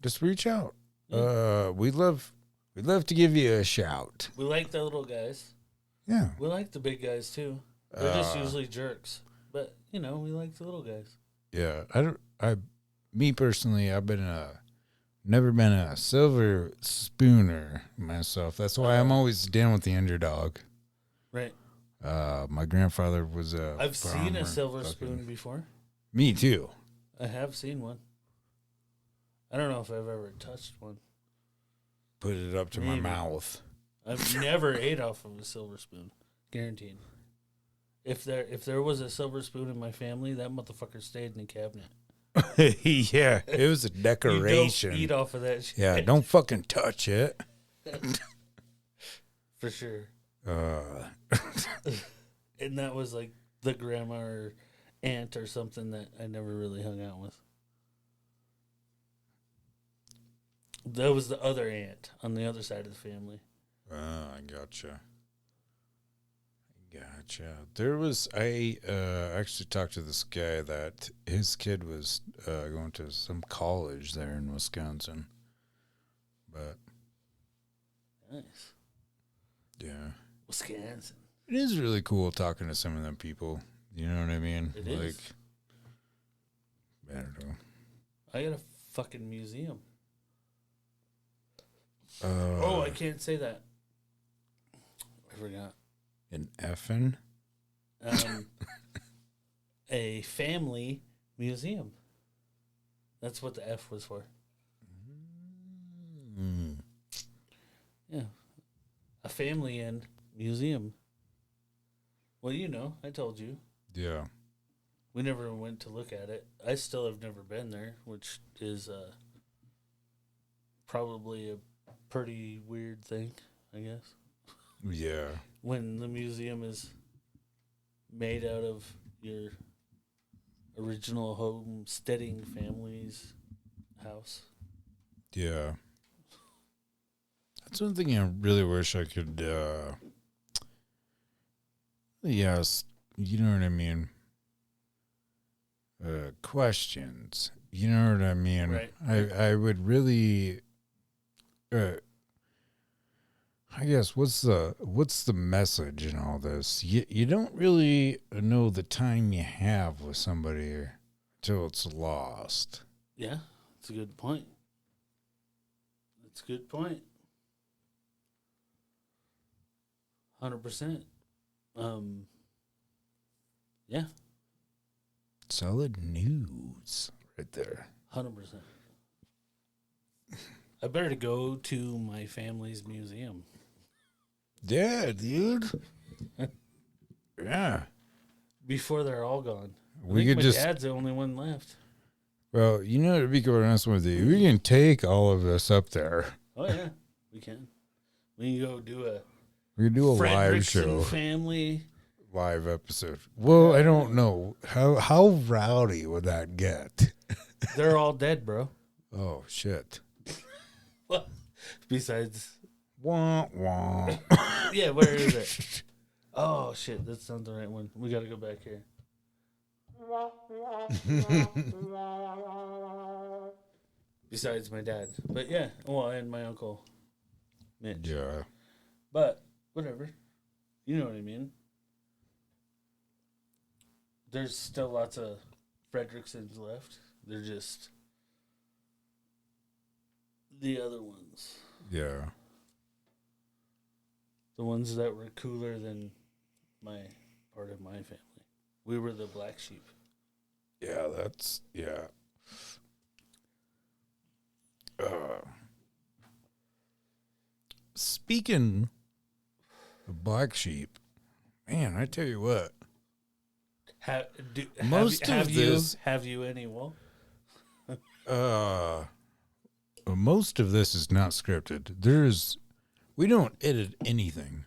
just reach out. We'd love to give you a shout. We like the little guys. Yeah. We like the big guys too. They're just usually jerks. But, we like the little guys. Yeah. Me personally, never been a silver spooner myself. That's why I'm always down with the underdog. Right. My grandfather was I've seen a farmer. silver spoon before. Me too. I have seen one. I don't know if I've ever touched one. Put it up to Maybe. my mouth. I've never ate off of a silver spoon. Guaranteed. If there was a silver spoon in my family, that motherfucker stayed in the cabinet. Yeah, it was a decoration. You don't eat off of that shit. Yeah, don't fucking touch it. For sure. And that was like the grandma or aunt or something that I never really hung out with. That was the other aunt on the other side of the family. I gotcha. I actually talked to this guy that his kid was going to some college there in Wisconsin. But Nice. yeah, Wisconsin. it is really cool talking to some of them people. You know what I mean? It is. I don't know. I got a fucking museum. Oh, I can't say that. I forgot. an effin'? A family museum. That's what the F was for. Mm. Yeah. A family and museum. Well, I told you. Yeah. We never went to look at it. I still have never been there, which is probably a pretty weird thing, I guess. Yeah. When the museum is made out of your original homesteading family's house. Yeah. That's one thing I really wish I could, yes, you know what I mean? Questions. You know what I mean? Right. I would really, I guess, what's the message in all this? You don't really know the time you have with somebody till it's lost. Yeah, that's a good point. That's a good point. 100%. Yeah, Solid news right there. 100%. I better go to my family's museum. Yeah, dude. Yeah. Before they're all gone. We I think could my just, dad's the only one left. well, you know, to be quite honest with you, we can take all of this up there. Oh, yeah, we can. We can go do a We can do a live Fredrickson show, family. live episode. Well, I don't know. How rowdy would that get? They're all dead, bro. Oh, shit. Besides, Wah, wah. yeah, where is it? Oh, shit, that's not the right one. We got to go back here. Besides my dad. But yeah, well, and my uncle Mitch. Yeah. But whatever. You know what I mean. There's still lots of Fredricksons left. They're just the other ones. Yeah. The ones that were cooler than my part of my family. We were the black sheep. Yeah, that's, yeah. Speaking of black sheep, man, I tell you what. Most of this, have you any wool? most of this is not scripted. We don't edit anything.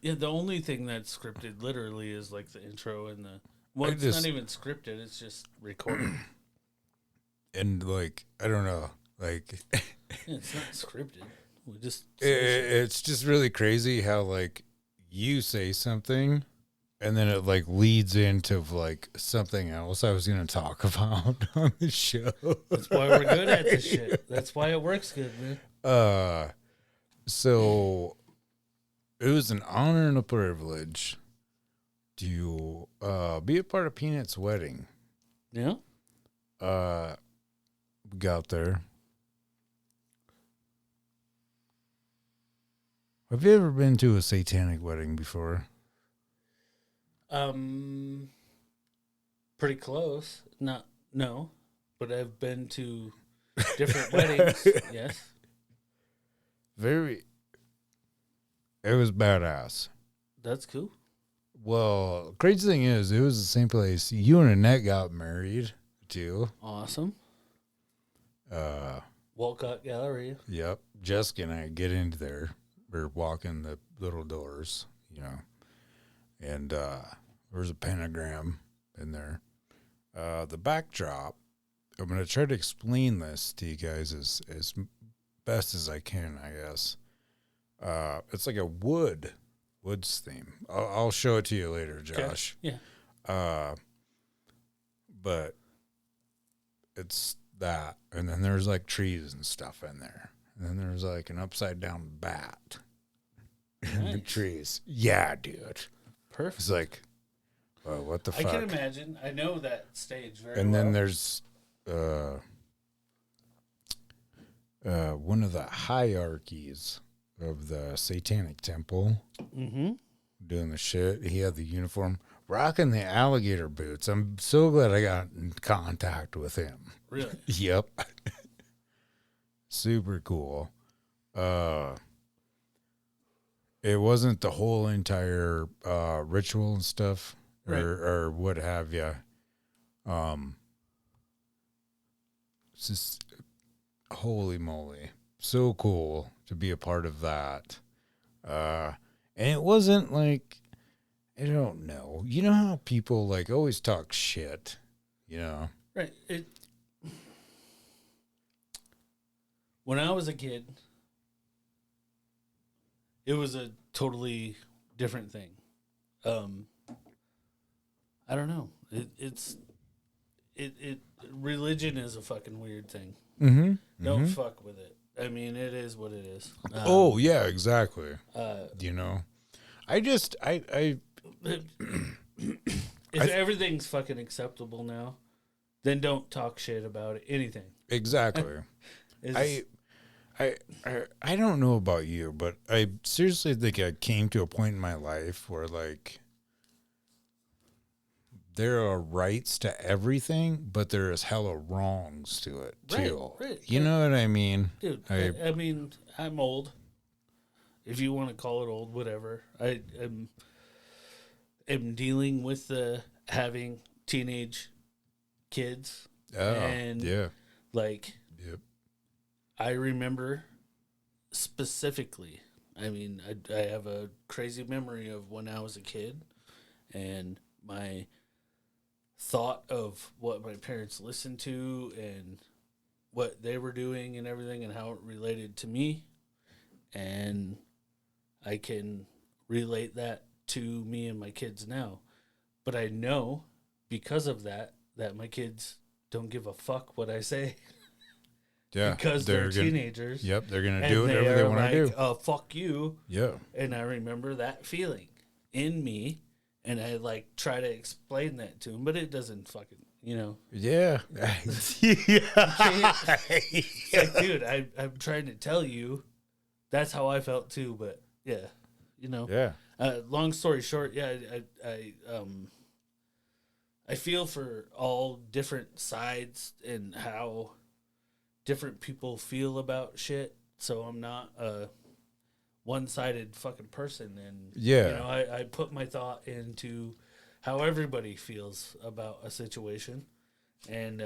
Yeah, the only thing that's scripted literally is like the intro and the. Well, it's not even scripted. It's just recorded. And like, I don't know, like. Yeah, it's not scripted. We just. It's just really crazy how like you say something. And then it like leads into like something else I was going to talk about on the show. That's why we're good at this shit. That's why it works good, man. So it was an honor and a privilege to be a part of Peanut's wedding. Yeah. We got there. Have you ever been to a satanic wedding before? Pretty close. No, but I've been to different weddings. Yes. It was badass. That's cool. Well, crazy thing is, it was the same place you and Annette got married to. Awesome. Walcott Gallery. Yep. Jessica and I get into there. We're walking the little doors, you know, and there's a pentagram in there. The backdrop, I'm going to try to explain this to you guys as best as I can, I guess. It's like a woods theme. I'll show it to you later, Josh. Okay. Yeah. But it's that. And then there's like trees and stuff in there. And then there's like an upside down bat in the trees. Yeah, dude. Perfect. It's like, what the fuck? I can imagine. I know that stage very well. And then there's one of the hierarchies of the Satanic Temple doing the shit. He had the uniform, rocking the alligator boots. I'm so glad I got in contact with him. Really? Yep. Super cool. It wasn't the whole entire ritual and stuff, or what have you. It's just holy moly, so cool to be a part of that. And it wasn't like I don't know. You know how people like always talk shit, you know? Right. When I was a kid, it was a totally different thing. I don't know. Religion is a fucking weird thing. Mm-hmm. Don't fuck with it. I mean, it is what it is. Oh yeah, exactly. You know, if everything's fucking acceptable now, then don't talk shit about it. Anything. Exactly. I don't know about you, but I seriously think I came to a point in my life where like there are rights to everything, but there is hella wrongs to it too. Right. You know what I mean? Dude, I mean, I'm old. If you want to call it old, whatever. I'm dealing with having teenage kids. Oh, and yeah. like, yep. I remember specifically, I mean, I have a crazy memory of when I was a kid and my thought of what my parents listened to and what they were doing and everything and how it related to me. And I can relate that to me and my kids now. But I know because of that my kids don't give a fuck what I say. Yeah. Because they're teenagers. Yep, they're going to do whatever they want to do. Oh, fuck you. Yeah. And I remember that feeling in me. And I like try to explain that to him, but it doesn't fucking, you know. Yeah. It's like, dude, I'm trying to tell you, that's how I felt too. But yeah, you know. Yeah. Long story short, yeah, I feel for all different sides and how different people feel about shit. So I'm not a one-sided fucking person, and yeah, you know, I put my thought into how everybody feels about a situation, and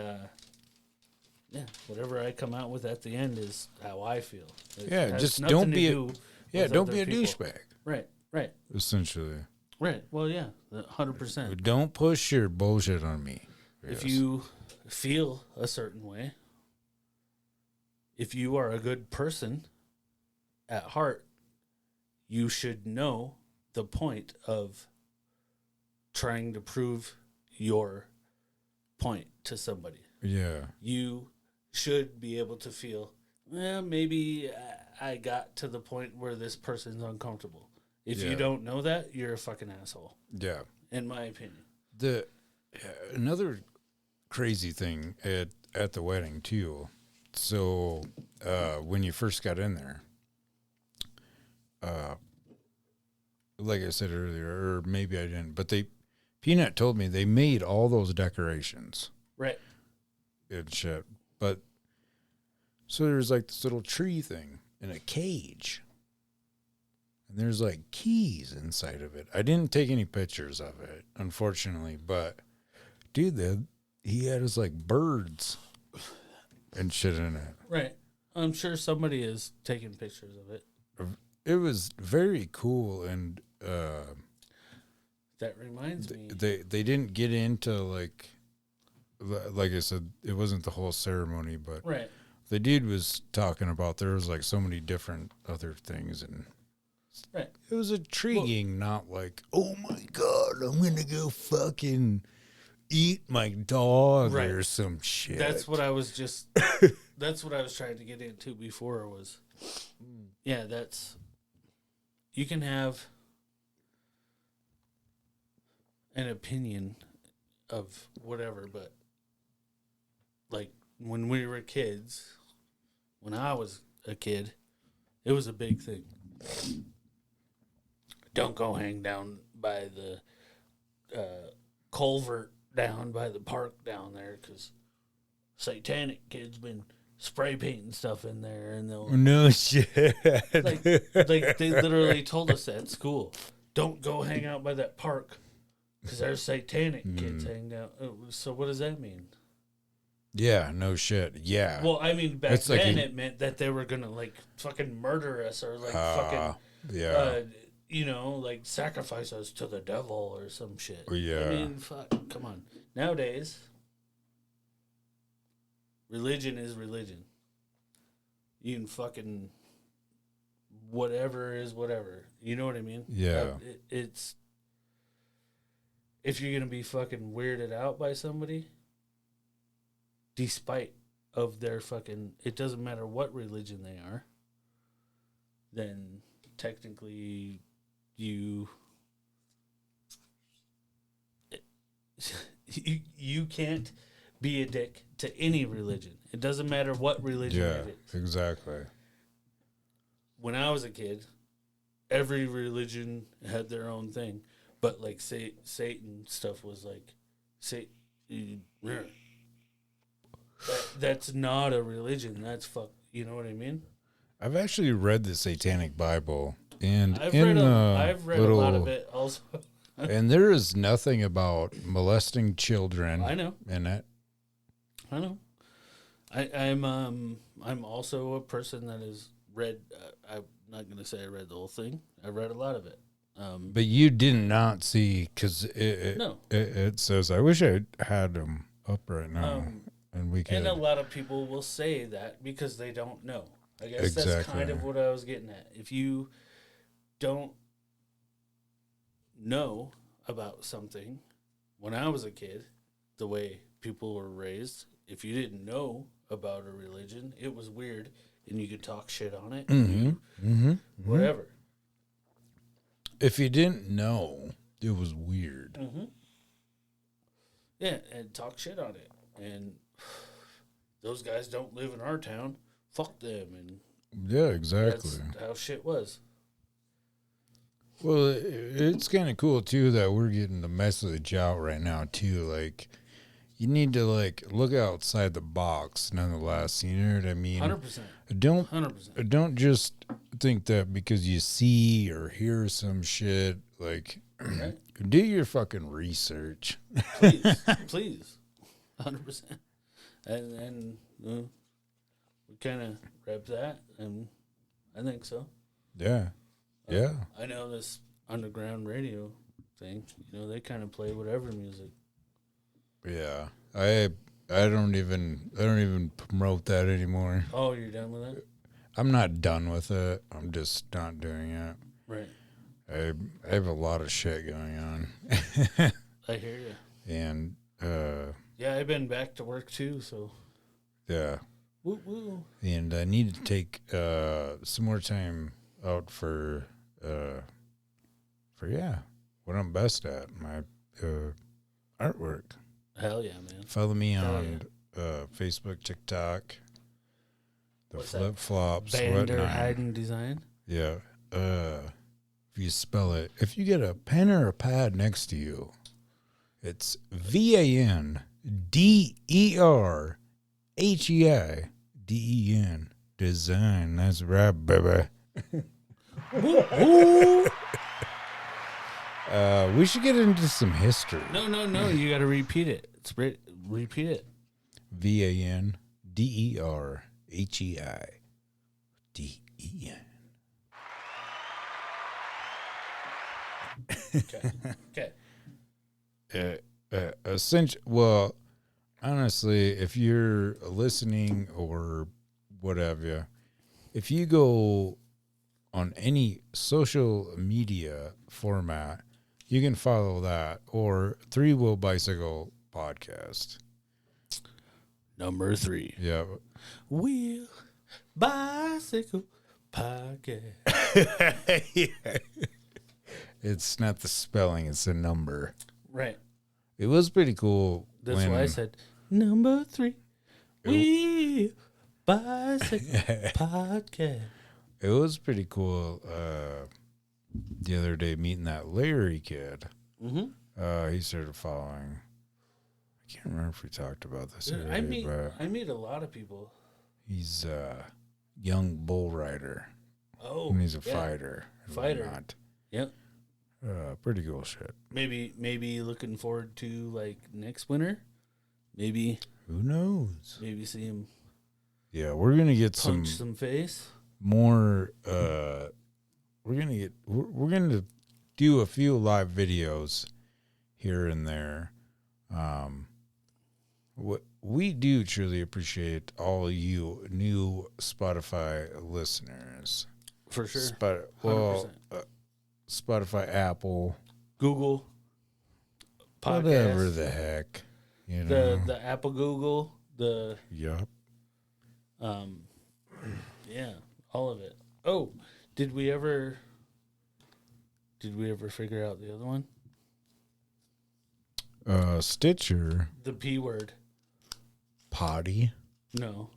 yeah, whatever I come out with at the end is how I feel. Yeah, just don't be a douchebag. Right. Essentially. Right. Well, yeah, 100%. Don't push your bullshit on me. If you feel a certain way, if you are a good person at heart, you should know the point of trying to prove your point to somebody. Yeah. You should be able to feel, well, maybe I got to the point where this person's uncomfortable. If you don't know that, you're a fucking asshole. Yeah. In my opinion. Another crazy thing at the wedding too. So when you first got in there, like I said earlier, or maybe I didn't, but Peanut told me they made all those decorations. Right. And shit. But so there's like this little tree thing in a cage. And there's like keys inside of it. I didn't take any pictures of it, unfortunately, but dude, he had his like birds and shit in it. Right. I'm sure somebody is taking pictures of it. It was very cool, and that reminds me. They didn't get into like I said, it wasn't the whole ceremony, but right. The dude was talking about there was like so many different other things, and right. It was intriguing, not like, oh my God, I'm gonna go fucking eat my dog or some shit. That's what I was just. That's what I was trying to get into before. Was that's. You can have an opinion of whatever, but like when we were kids, when I was a kid, it was a big thing. Don't go hang down by the culvert down by the park down there because satanic kids been spray painting stuff in there, and they'll no shit. like they literally told us that at school. Don't go hang out by that park because there's satanic kids hanging out. So what does that mean? Yeah, no shit. Yeah. Well, I mean, back then it meant that they were gonna like fucking murder us or like fucking like sacrifice us to the devil or some shit. Yeah. I mean, fuck, come on. Nowadays, religion is religion. You can fucking whatever is whatever. You know what I mean? Yeah. It's if you're gonna be fucking weirded out by somebody, despite of their fucking, it doesn't matter what religion they are, then technically you can't be a dick to any religion. It doesn't matter what religion it is. Exactly. When I was a kid, every religion had their own thing, but like Satan stuff was like, that's not a religion. That's fuck. You know what I mean? I've actually read the Satanic Bible, and I've read a lot of it also. And there is nothing about molesting children. I know. In it. I know. I'm also a person that has read. I'm not going to say I read the whole thing. I read a lot of it. But you did not see, because it says, I wish I had them up right now, and we could. And a lot of people will say that because they don't know. I guess Exactly. that's kind of what I was getting at. If you don't know about something, when I was a kid, the way people were raised, if you didn't know about a religion, it was weird, and you could talk shit on it, whatever. If you didn't know, it was weird. Yeah, and talk shit on it, and those guys don't live in our town. Fuck them, and Yeah, exactly. that's how shit was. Well, it's kind of cool too that we're getting the message out right now too. Like, you need to look outside the box, nonetheless. You know what I mean? 100%. 100%. Don't just think that because you see or hear some shit. Like, Right. do your fucking research. Please, 100%. And we kind of rep that, and I think so. Yeah, yeah. I know this underground radio thing. They kind of play whatever music. Yeah, I don't even promote that anymore. Oh, you're done with that? I'm not done with it. I'm just not doing it. Right. I have a lot of shit going on. I hear you. And Yeah, I've been back to work too, so. yeah. Woo woo. And I need to take some more time out for what I'm best at, my artwork. Hell yeah, man. Follow me on Facebook, TikTok, the flip flops, Vanderheiden Design. Yeah. If you spell it, if you get a pen or a pad next to you, it's VANDERHEIDEN Design. That's right, baby. We should get into some history. No. You got to repeat it. Repeat it. VANDERHEIDEN. Okay. Well, honestly, if you're listening or whatever, if you go on any social media format, you can follow that or 3 Wheel Bicycle Podcast. Number 3. Yeah. Wheel Bicycle Podcast. Yeah. It's not the spelling, it's the number. Right. It was pretty cool. That's why I said number 3. Wheel Bicycle Podcast. It was pretty cool the other day meeting that Larry kid. Mm-hmm. He started following. I can't remember if we talked about this Dude, earlier, I meet a lot of people. He's a young bull rider. Oh, and he's a fighter. Fighter. Yep. Pretty cool shit. Maybe looking forward to like next winter. Maybe. Who knows? Maybe see him. Yeah, we're gonna get punch some face. More we're gonna do a few live videos here and there. What we do truly appreciate all you new Spotify listeners. For sure. 100%. Spotify, Apple, Google. Podcast. Whatever the heck. You know. The Apple Google. Yup. Yeah, all of it. Oh, did we ever figure out the other one? Stitcher. The P word. Potty. No.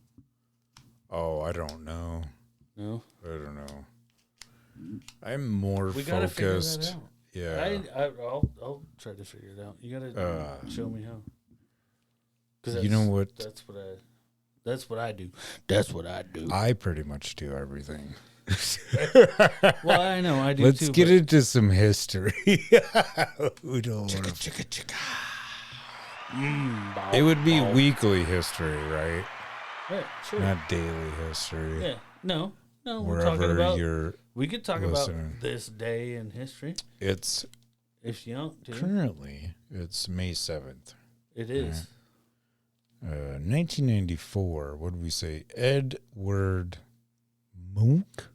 Oh, I don't know. No. I don't know. I'm more we gotta focused. Figure that out. Yeah. I'll try to figure it out. You gotta show me how. You know what? That's what I do. That's what I do. I pretty much do everything. Well, I know I do. Let's get into some history. We don't want to. It would be weekly history, right? Yeah, sure. Not daily history. Yeah. No. We're Wherever talking about. you're We could talk listening. about this day in history. It's if you want to. Currently, it's May 7th. It is. 1994. What did we say? Edward Munch.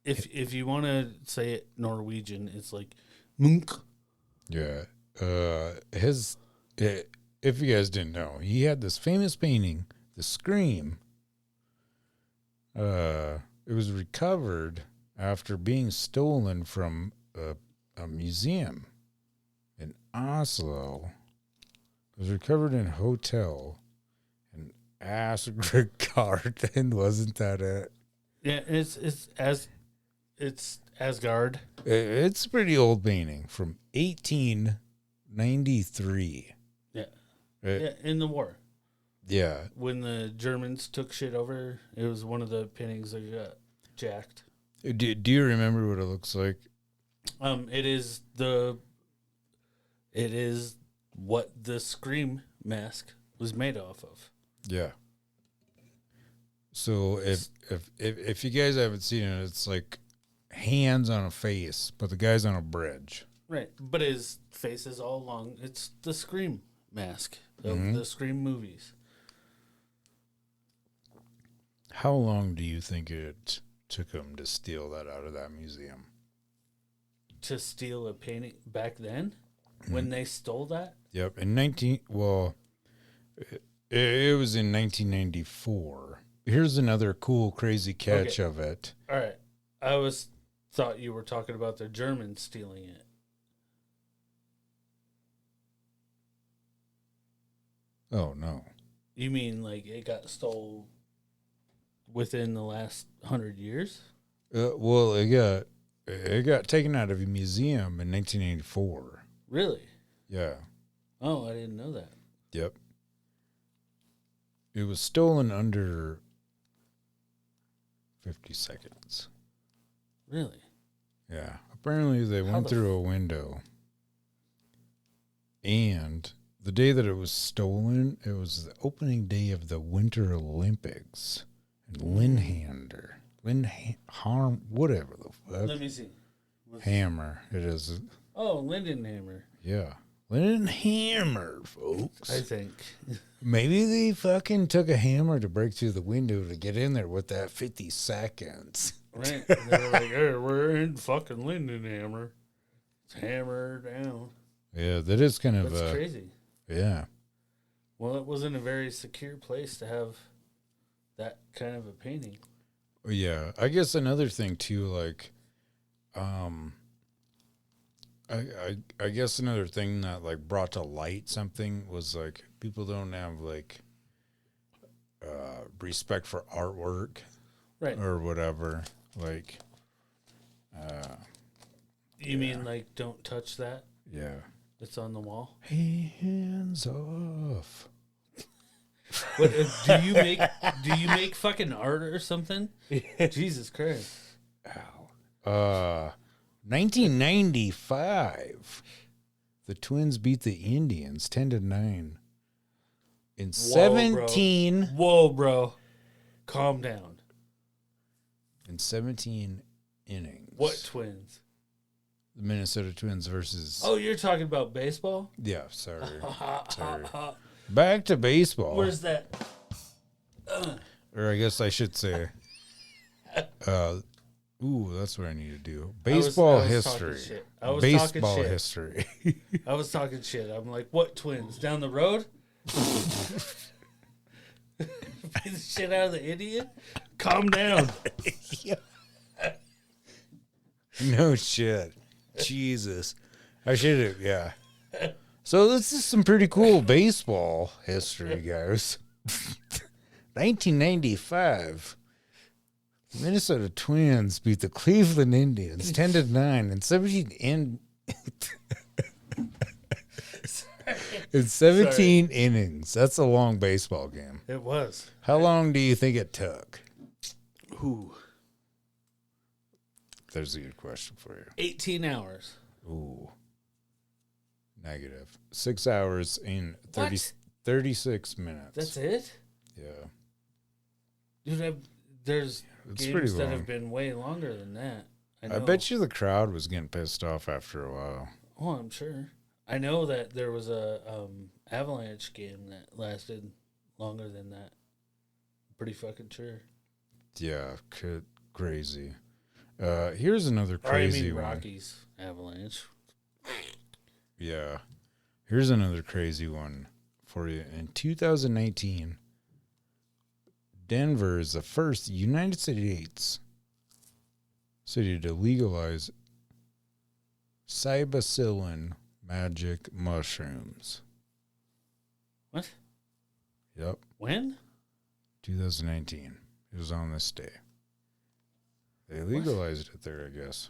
If you want to say it Norwegian, it's like Munch. Yeah. If you guys didn't know, he had this famous painting, The Scream. It was recovered after being stolen from a museum in Oslo. It was recovered in a hotel in Asgard. Wasn't that it? Yeah, it's Asgard. It's a pretty old painting from 1893. Yeah, in the war. Yeah. When the Germans took shit over, it was one of the paintings that got jacked. Do you remember what it looks like? It is what the Scream mask was made off of. Yeah. So if you guys haven't seen it, it's like hands on a face, but the guy's on a bridge. Right, but his face is all long. It's the Scream mask of the Scream movies. How long do you think it took him to steal that out of that museum? To steal a painting back then? When they stole that? Yep. It was in 1994. Here's another cool, crazy catch of it. All right. Thought you were talking about the Germans stealing it. Oh, no. You mean like it got stole within the last 100 years? Well, it got taken out of a museum in 1984. Really? Yeah. Oh, I didn't know that. Yep. It was stolen under 50 seconds. Really? Yeah. Apparently they went through a window. And the day that it was stolen, it was the opening day of the Winter Olympics. And whatever the fuck. Let me see. Hammer. It is. Oh, Lindenhammer. Yeah. Lindenhammer, folks. I think. Maybe they fucking took a hammer to break through the window to get in there with that 50 seconds. Right. And they were like, hey, we're in fucking Lindenhammer. It's hammer down. Yeah, that is kind of That's crazy. Yeah. Well, it wasn't a very secure place to have that kind of a painting. Yeah. I guess another thing too, like, I guess another thing that like brought to light something was like people don't have like respect for artwork, right, or whatever. Like, you mean like don't touch that? Yeah, it's on the wall. Hands off. What do you make fucking art or something? Jesus Christ! Ow. 1995, the Twins beat the Indians 10-9. in 17 Whoa, bro. Calm down. in 17 innings. What Twins? The Minnesota Twins versus. Oh, you're talking about baseball? Yeah, sorry. Back to baseball. Where's that? Or I guess I should say, that's what I need to do. Baseball history. I was baseball talking shit. history. I was talking shit. I'm like, what Twins? Down the road? Beat the shit out of the Indian? Calm down. No shit. Jesus. I should have, yeah. So this is some pretty cool baseball history, guys. 1995. Minnesota Twins beat the Cleveland Indians 10-9 in 17 innings. That's a long baseball game. It was. How long do you think it took? Ooh. There's a good question for you. 18 hours. Ooh. Negative. 6 hours and 36 minutes. That's it? Yeah. Dude, there's It's games pretty that long. have been way longer than that. I bet you the crowd was getting pissed off after a while. Oh, I'm sure. I know that there was a Avalanche game that lasted longer than that. Pretty fucking sure. Yeah, crazy. Here's another crazy one. Rockies Avalanche. Yeah. Here's another crazy one for you. In 2019, Denver is the first United States city to legalize psilocybin magic mushrooms. What? Yep. When? 2019. It was on this day. They legalized it there, I guess.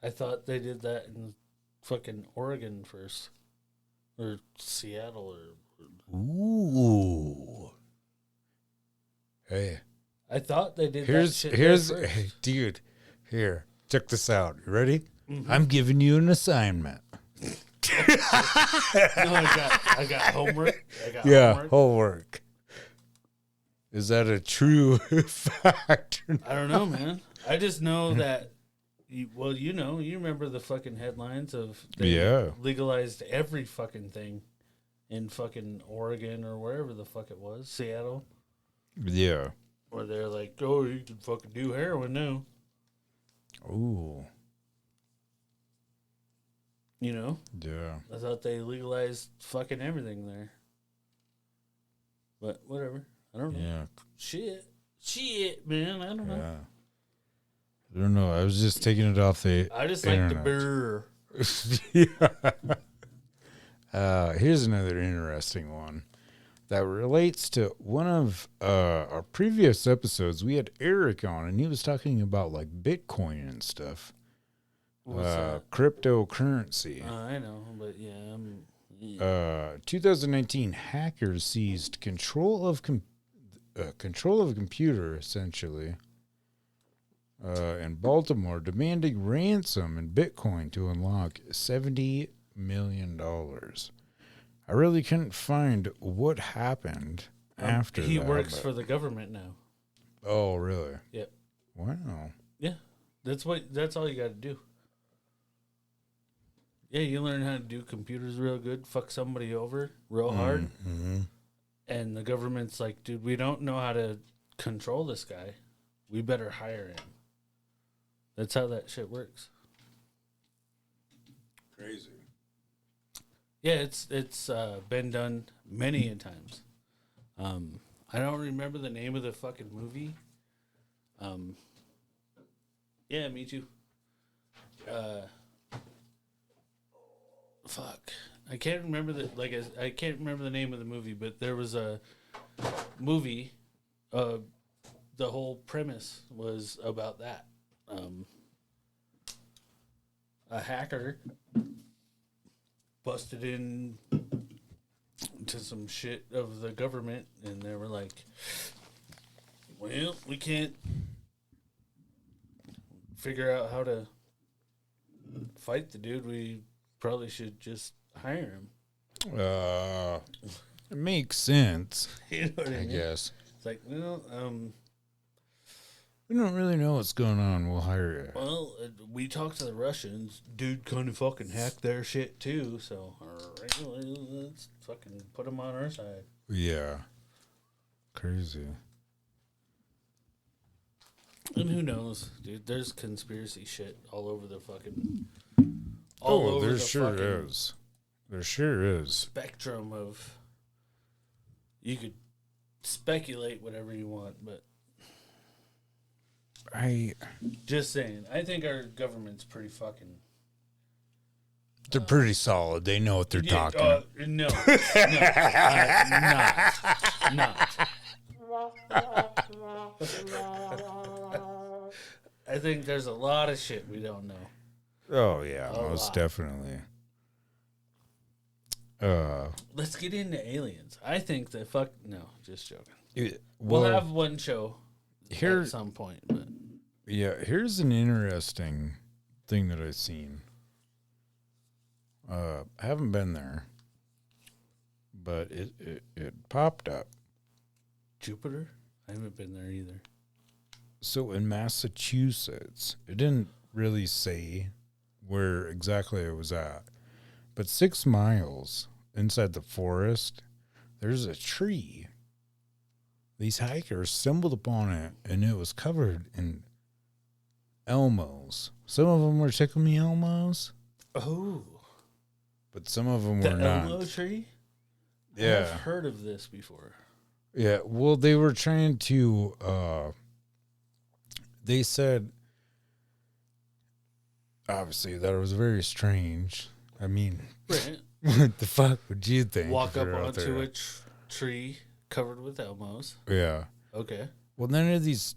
I thought they did that in fucking Oregon first. Or Seattle Ooh. Hey. I thought they did that shit Here's there first. hey, dude. Here. Check this out. You ready? Mm-hmm. I'm giving you an assignment. No, I got homework. Homework. Is that a true fact? I don't know, man. I just know that. You remember the fucking headlines of they legalized every fucking thing in fucking Oregon or wherever the fuck it was, Seattle. Yeah. Where they're like, oh, you can fucking do heroin now. Ooh. You know? Yeah. I thought they legalized fucking everything there. But whatever. I don't know. Yeah. Shit, man. I don't know. Yeah. I don't know. I was just taking it off the I just internet. like the beer. Yeah. Here's another interesting one that relates to one of our previous episodes. We had Eric on, and he was talking about like Bitcoin and stuff. Cryptocurrency. I know, but yeah. 2019 hackers seized control of a computer, essentially, in Baltimore, demanding ransom in Bitcoin to unlock $70 million. I really couldn't find what happened after that. He works for the government now. Oh, really? Yep. Wow. Yeah. That's all you got to do. Yeah, you learn how to do computers real good, fuck somebody over real hard. Mm-hmm. And the government's like, dude, we don't know how to control this guy. We better hire him. That's how that shit works. Crazy. Yeah, it's been done many a times. I don't remember the name of the fucking movie. Yeah, me too. Fuck. I can't remember I can't remember the name of the movie, but there was a movie. The whole premise was about that. A hacker busted in to some shit of the government, and they were like, well, we can't figure out how to fight the dude. We probably should just hire him. It makes sense. You know what I mean? guess. It's like, well, We don't really know what's going on. We'll hire you. well, we talked to the Russians. Dude kind of fucking hacked their shit too. So, all right, let's fucking put them on our side. Yeah. Crazy. And who knows, dude? There's conspiracy shit all over the fucking. There sure is. There sure is. Spectrum of. You could speculate whatever you want, but just saying. I think our government's pretty fucking. They're pretty solid. They know what they're talking about. No, not. I think there's a lot of shit we don't know. Oh, yeah, A most lot. definitely. Let's get into aliens. I think that no, just joking. Well, We'll have one show here, at some point. But yeah, here's an interesting thing that I've seen. I haven't been there, but it popped up. Jupiter? I haven't been there either. So in Massachusetts, it didn't really say where exactly it was at, but 6 miles inside the forest, there's a tree. These hikers stumbled upon it, and it was covered in Elmos. Some of them were Tickle Me Elmos, Oh, but some of them the were not. Elmo tree? Yeah. I've heard of this before. Yeah, well, they were trying to, they said, obviously, that it was very strange. I mean, Right. what the fuck would you think? Walk if up you're out onto there? a tree covered with Elmos. Yeah. Okay. Well, none of these,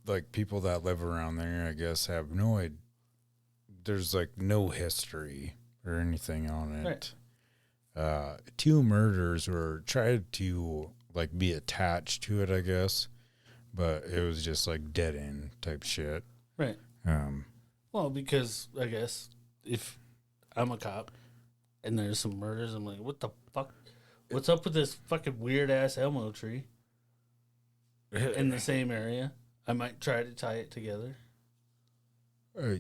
like, people that live around there, I guess, have no idea. There's, like, no history or anything on it. Right. 2 murders were tried to, like, be attached to it, I guess. But it was just, like, dead end type shit. Right. Well, because I guess if I'm a cop and there's some murders, I'm like, what the fuck? What's up with this fucking weird ass Elmo tree in the same area? I might try to tie it together.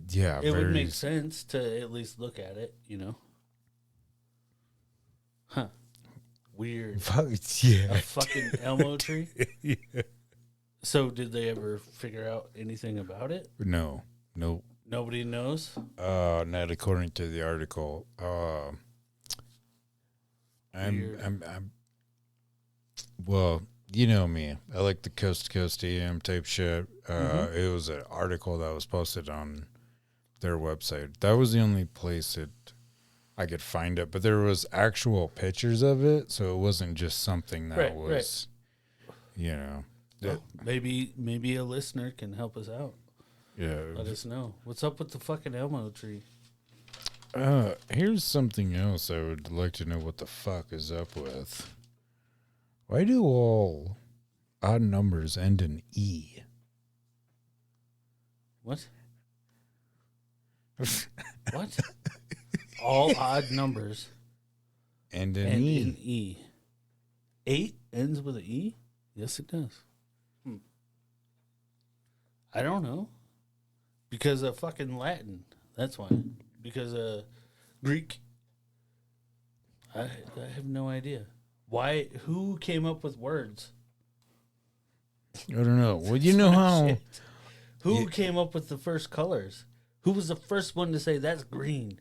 Yeah, It would make sense to at least look at it, Huh. Weird. Yeah. A fucking Elmo tree? Yeah. So did they ever figure out anything about it? No. Nobody knows? Not according to the article. I'm well, you know me. I like the coast to coast AM type shit. It was an article that was posted on their website. That was the only place that I could find it, but there was actual pictures of it, so it wasn't just something that was, Well, maybe a listener can help us out. Yeah. Let us know. What's up with the fucking Elmo tree? Here's something else I would like to know what the fuck is up with. Why do all odd numbers end in E? What? What? All odd numbers End in end E. in E. 8 ends with an E? Yes, it does. I don't know. Because of fucking Latin. That's why. Because of Greek. I have no idea. Why? Who came up with words? I don't know. Well, you know how... Shit. Who came up with the first colors? Who was the first one to say that's green?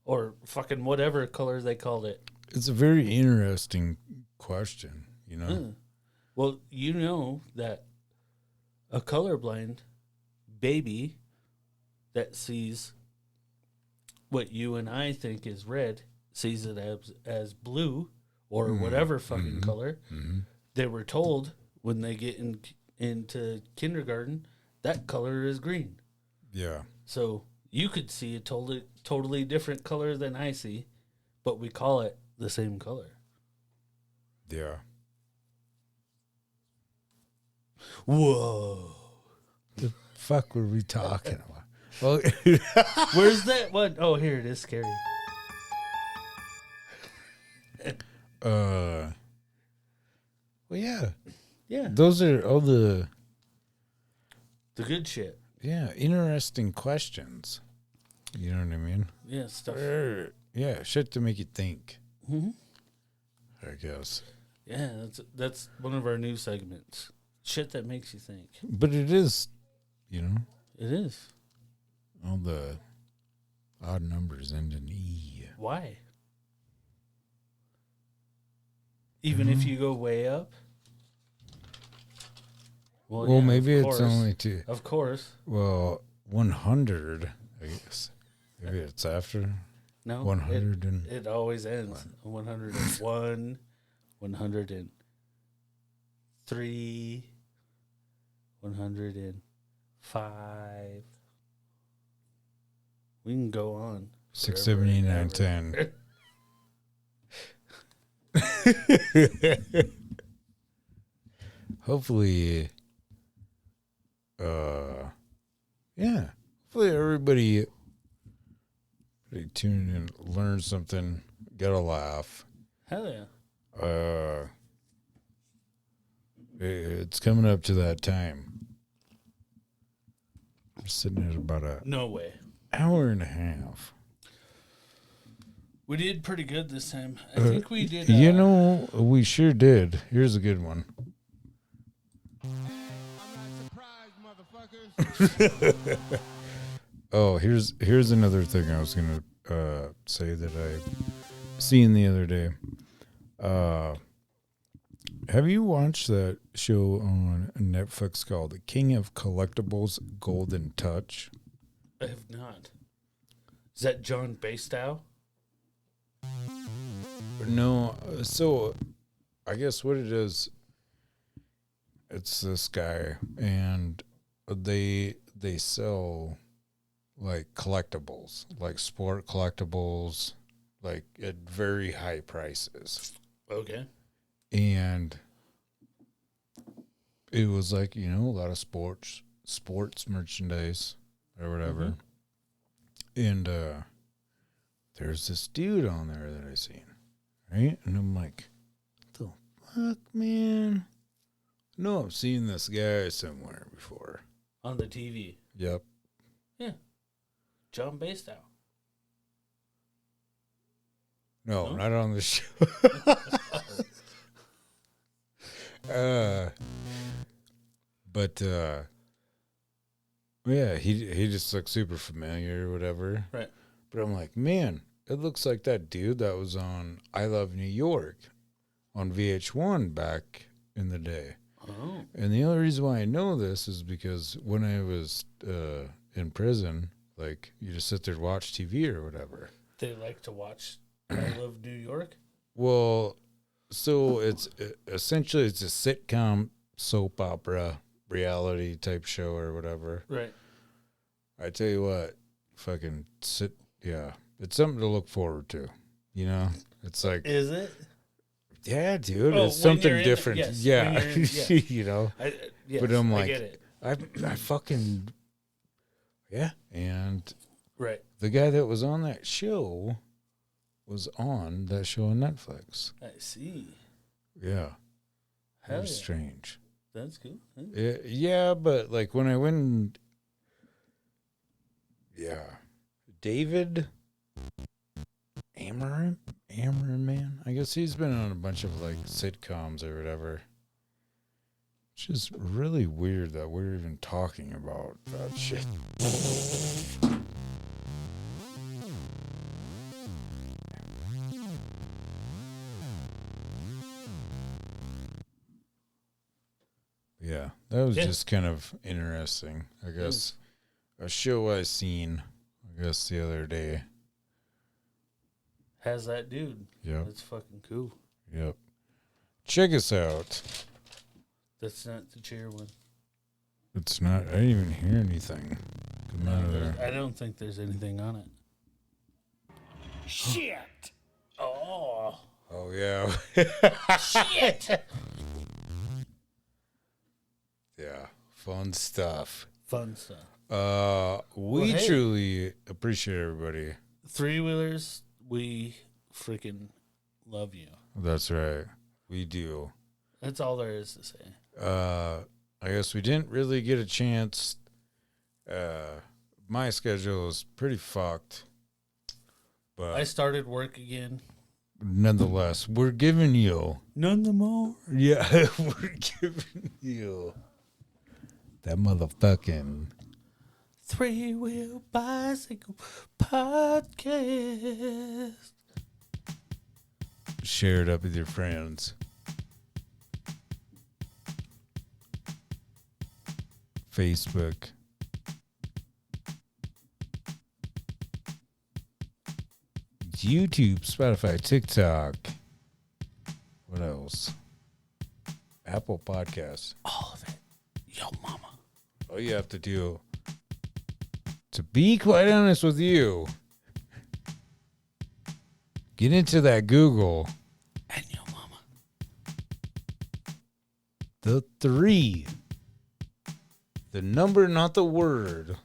Or fucking whatever color they called it. It's a very interesting question, you know? Well, you know that a colorblind baby that sees what you and I think is red sees it as blue or whatever fucking color. They were told when they get into kindergarten that color is green. Yeah. So you could see a totally different color than I see, but we call it the same color. Yeah. Whoa. The fuck were we talking about? Well, Where's that one? Oh, here it is. Scary. Well, yeah. Yeah. Those are all the good shit. Yeah, interesting questions. You know what I mean? Yeah, stuff. Yeah, shit to make you think. Mm-hmm. I guess. Yeah, that's one of our new segments. Shit that makes you think. But it is, you know. It is. All the odd numbers end in E. Why? Even if you go way up? Well, yeah, maybe of it's course. only two. Of course. Well, 100, I guess. Maybe it's after. No. 100 and... It always ends. 101, 103, 105. We can go on. 6, 7, 8, 9, 10. Hopefully, yeah. Hopefully everybody tune in, learn something, get a laugh. Hell yeah. It's coming up to that time. We're sitting at about a No way. hour and a half. We did pretty good this time. I think we did. You know, we sure did. Here's a good one. I'm not surprised, motherfuckers. Oh, here's another thing I was gonna say that I seen the other day. Have you watched that show on Netflix called The King of Collectibles Golden Touch? I have not. Is that John Bastow? No, so I guess what it is, it's this guy, and they sell like collectibles, like sport collectibles, like at very high prices. Okay. And it was like, you know, a lot of sports merchandise or whatever. And there's this dude on there that I seen, right? And I'm like, what the fuck, man? No, I've seen this guy somewhere before. On the TV. Yep. Yeah. John Bastow. No, No? not on the show. But yeah, he just looks super familiar or whatever. Right. But I'm like, man, it looks like that dude that was on I Love New York on VH1 back in the day. Oh. And the only reason why I know this is because when I was in prison, like, you just sit there and watch TV or whatever. They like to watch I Love New York? Well, so it's essentially it's a sitcom, soap opera, reality type show or whatever. Right. I tell you what, fucking yeah, it's something to look forward to. You know, it's like, Is it? yeah, dude, Oh, it's when something you're in different. it, yes. Yeah, When you're in- yes. you know. Yes, But I'm I like, get it. I fucking, yeah, and Right. the guy that was on that show was on that show on Netflix. I see. Yeah, Hell it was yeah. strange. That's cool. Yeah, but like when I went, yeah, David Ammerman, man. I guess he's been on a bunch of like sitcoms or whatever. It's just really weird that we're even talking about that shit. Yeah, that was just kind of interesting. I guess a show I seen, I guess the other day. Has that dude. Yep. That's fucking cool. Yep. Check us out. That's not the chair one. It's not. I didn't even hear anything. Come out of there. I don't think there's anything on it. Shit. Oh. Oh yeah. Shit. Yeah. Fun stuff. Fun stuff. We Well, hey. truly appreciate everybody. Three-wheelers, we freaking love you. That's right. We do. That's all there is to say. I guess we didn't really get a chance. My schedule is pretty fucked. But I started work again. nonetheless, we're giving you. None the more. Yeah, we're giving you that motherfucking 3-Wheel Bicycle Podcast. share it up with your friends. Facebook. YouTube, Spotify, TikTok. What else? Apple Podcasts. All of it. Yo, mama. All you have to do, to be quite honest with you, get into that Google. And yo, mama. The 3. The number, not the word.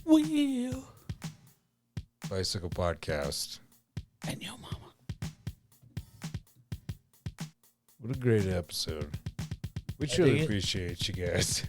Wheel. Bicycle Podcast. And yo, mama. What a great episode. We I truly dig it. appreciate you guys.